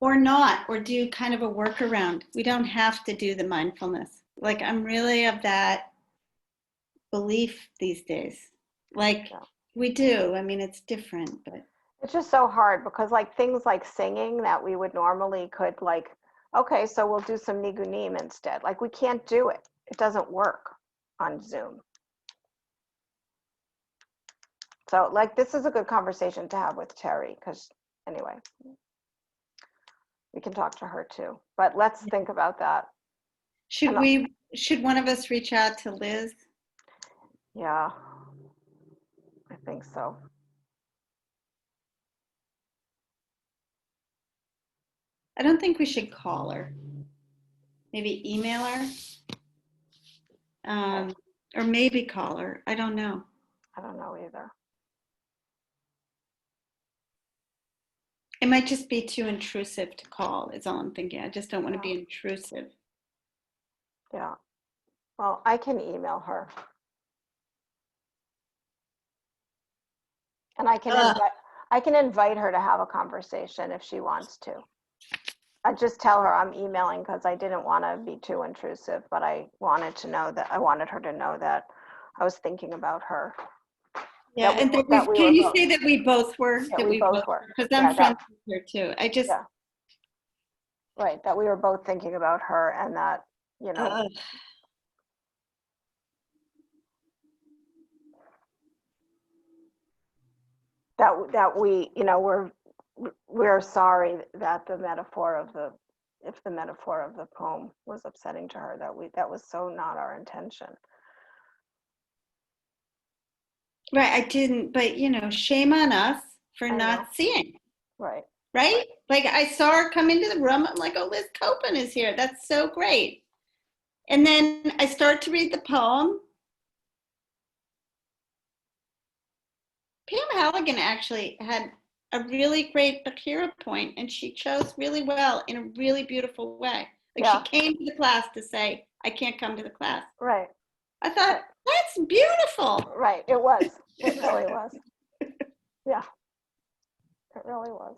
Or not, or do kind of a workaround. We don't have to do the mindfulness. Like, I'm really of that belief these days. Like, we do. I mean, it's different, but it's just so hard because like things like singing that we would normally could like, okay, so we'll do some nigunim instead. Like we can't do it. It doesn't work on Zoom. So like this is a good conversation to have with Terry, because anyway, we can talk to her too. But let's think about that. Should one of us reach out to Liz? Yeah, I think so. I don't think we should call her. Maybe email her. Or maybe call her. I don't know. I don't know either. It might just be too intrusive to call, is all I'm thinking. I just don't want to be intrusive. Yeah. Well, I can email her. And I can invite her to have a conversation if she wants to. I just tell her I'm emailing because I didn't want to be too intrusive, but I wanted her to know that I was thinking about her. Yeah, can you say that we both were? That we both were. Because I'm friends with her too. Right, that we were both thinking about her, and that, you know. That we, you know, we're sorry that the metaphor of the poem was upsetting to her, that was so not our intention. Right, I didn't, but you know, shame on us for not seeing. Right. Right? Like I saw her come into the room, I'm like, oh, Liz Copen is here. That's so great. And then I start to read the poem. Pam Halligan actually had a really great Bakira point, and she chose really well in a really beautiful way. Like she came to the class to say, I can't come to the class. Right. I thought, that's beautiful. Right, it was. It really was. Yeah, it really was.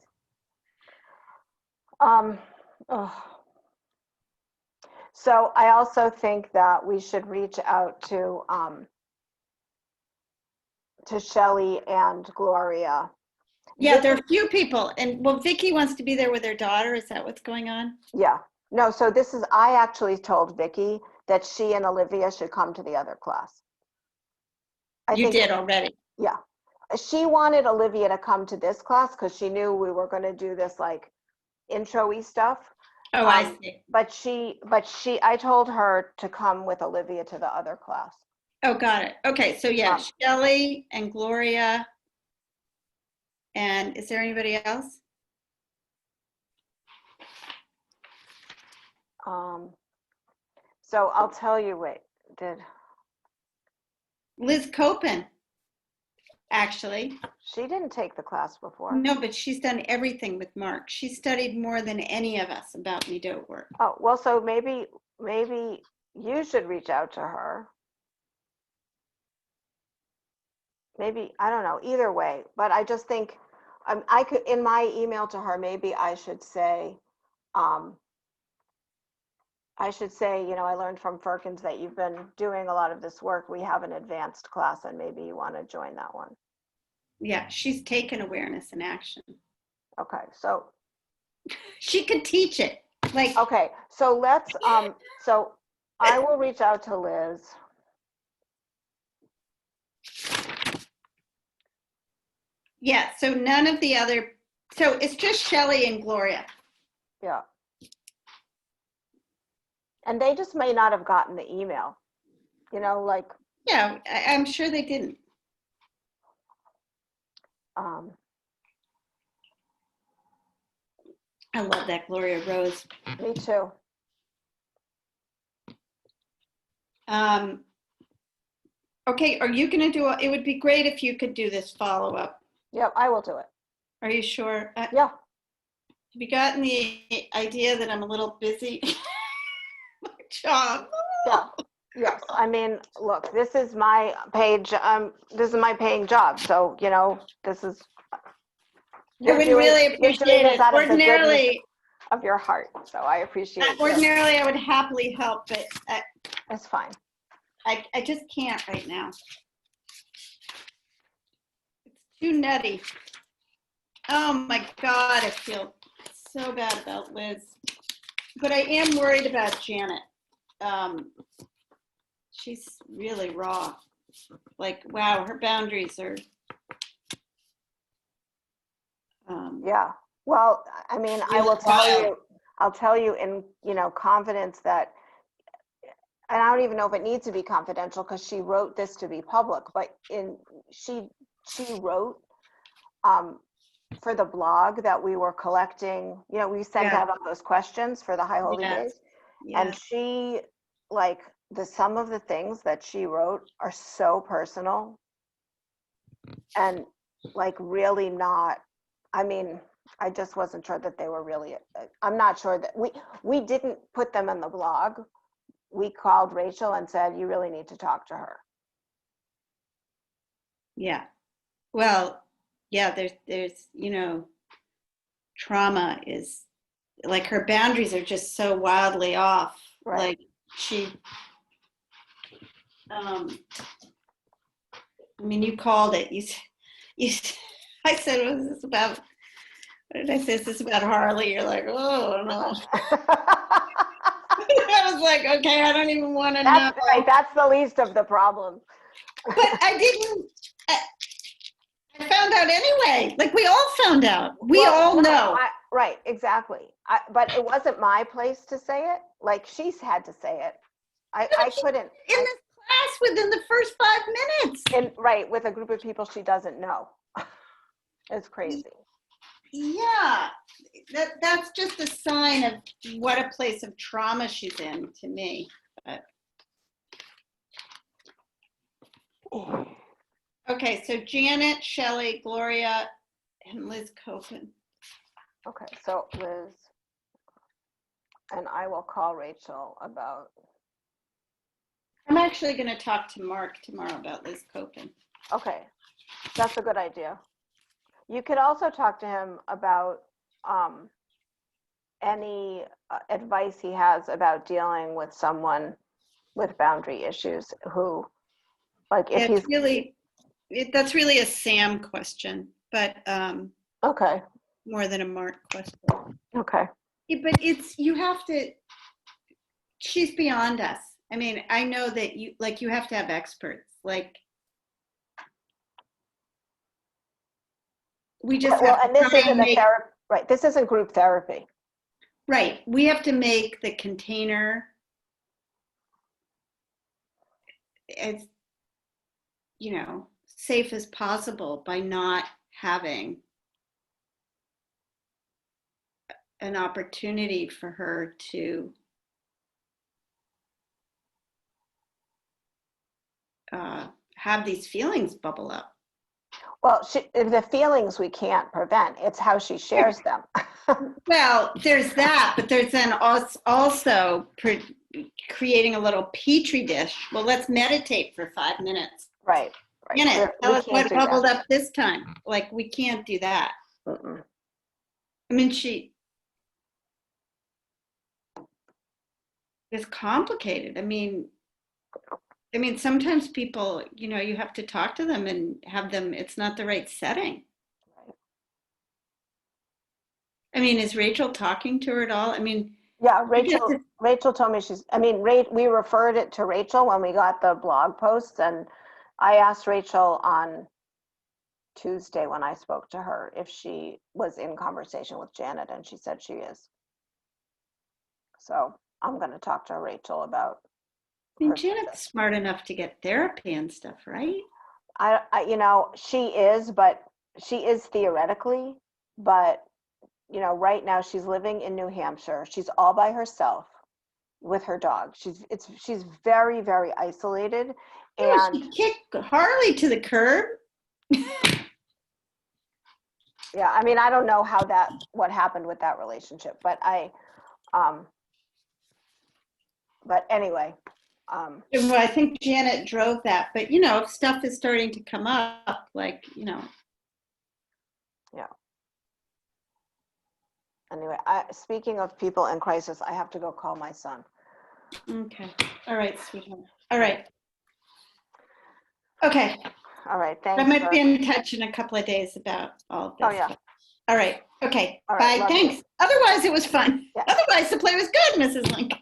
So I also think that we should reach out to Shelly and Gloria. Yeah, there are a few people, and well, Vicky wants to be there with her daughter. Is that what's going on? Yeah. No, so this is, I actually told Vicky that she and Olivia should come to the other class. You did already. Yeah. She wanted Olivia to come to this class because she knew we were going to do this like intro-y stuff. Oh, I see. But I told her to come with Olivia to the other class. Oh, got it. Okay, so yeah, Shelly and Gloria. And is there anybody else? So I'll tell you, wait, Liz Copen, actually. She didn't take the class before. No, but she's done everything with Mark. She studied more than any of us about me don't work. Oh, well, so maybe you should reach out to her. Maybe, I don't know, either way, but I just think I could, in my email to her, maybe I should say, you know, I learned from Firkins that you've been doing a lot of this work. We have an advanced class and maybe you want to join that one. Yeah, she's taken awareness and action. Okay, so. She could teach it. Like. Okay, so let's, so I will reach out to Liz. Yeah, so none of the other, so it's just Shelly and Gloria. Yeah. And they just may not have gotten the email, you know, like. Yeah, I'm sure they didn't. I love that Gloria Rose. Me too. Okay, are you going to do it would be great if you could do this follow-up. Yep, I will do it. Are you sure? Yeah. Have you gotten the idea that I'm a little busy? My job. Yeah. Yes. I mean, look, this is my page. This is my paying job. So, you know, this is. I would really appreciate it. Ordinarily, of your heart. So I appreciate it. Ordinarily, I would happily help, but that's fine. I just can't right now. It's too nutty. Oh my God, I feel so bad about Liz. But I am worried about Janet. She's really raw. Like, wow, her boundaries are. Yeah. Well, I mean, I will tell you, I'll tell you in, you know, confidence that, and I don't even know if it needs to be confidential because she wrote this to be public, but she wrote for the blog that we were collecting, you know, we sent out all those questions for the High Holy Days. And she, like, some of the things that she wrote are so personal and like really not, I mean, I just wasn't sure that they were really, I'm not sure that we didn't put them in the blog. We called Rachel and said, you really need to talk to her. Yeah. Well, yeah, there's, you know, trauma is like her boundaries are just so wildly off. Right. Like she, I mean, you called it. I said, was this about, what did I say? Is this about Harley? You're like, oh, no. I was like, okay, I don't even want to know. Right, that's the least of the problem. But I didn't, I found out anyway. Like we all found out. We all know. Right, exactly. But it wasn't my place to say it. Like she's had to say it. I couldn't. In this class within the first 5 minutes. Right, with a group of people she doesn't know. It's crazy. Yeah, that's just a sign of what a place of trauma she's in to me. But. Okay, so Janet, Shelly, Gloria, and Liz Copen. Okay, so Liz, and I will call Rachel about. I'm actually going to talk to Mark tomorrow about Liz Copen. Okay, that's a good idea. You could also talk to him about any advice he has about dealing with someone with boundary issues who, like, if It's he's really, that's really a Sam question, but okay, more than a Mark question. okay, But it's, you have to, she's beyond us. I mean, I know that you, like, you have to have experts. Like, we just well, have and to this try isn't and a make, therapy, right? This isn't group therapy. right. We have to make the container as, you know, safe as possible by not having an opportunity for her to have these feelings bubble up. Well, the feelings we can't prevent. It's how she shares them. Well, there's that, but there's then also creating a little petri dish. Well, let's meditate for 5 minutes. Right. Right. In it, tell us what do bubbled that. up this time. Like, we can't do that. Mm-mm. I mean, it's complicated. I mean, sometimes people, you know, you have to talk to them and have them, it's not the right setting. I mean, is Rachel talking to her at all? I mean, yeah, Rachel told me we referred it to Rachel when we got the blog posts, and I asked Rachel on Tuesday when I spoke to her if she was in conversation with Janet, and she said she is. So I'm going to talk to Rachel about. I mean, Janet's smart enough to get therapy and stuff, right? I you know, she is theoretically, but you know, right now she's living in New Hampshire. She's all by herself with her dog. She's very, very isolated. And she kicked Harley to the curb. Yeah, I mean, I don't know what happened with that relationship, but but anyway. Well, I think Janet drove that, but you know, if stuff is starting to come up, like, you know. Yeah. Anyway, speaking of people in crisis, I have to go call my son. Okay. All right, sweetheart. All right. Okay. All right. Thanks. I might be in touch in a couple of days about all of this. Oh, yeah. Stuff. All right. Okay. All right, bye. Thanks. you. Otherwise, it was fun. Yeah. Otherwise, the play was good, Mrs. Lincoln.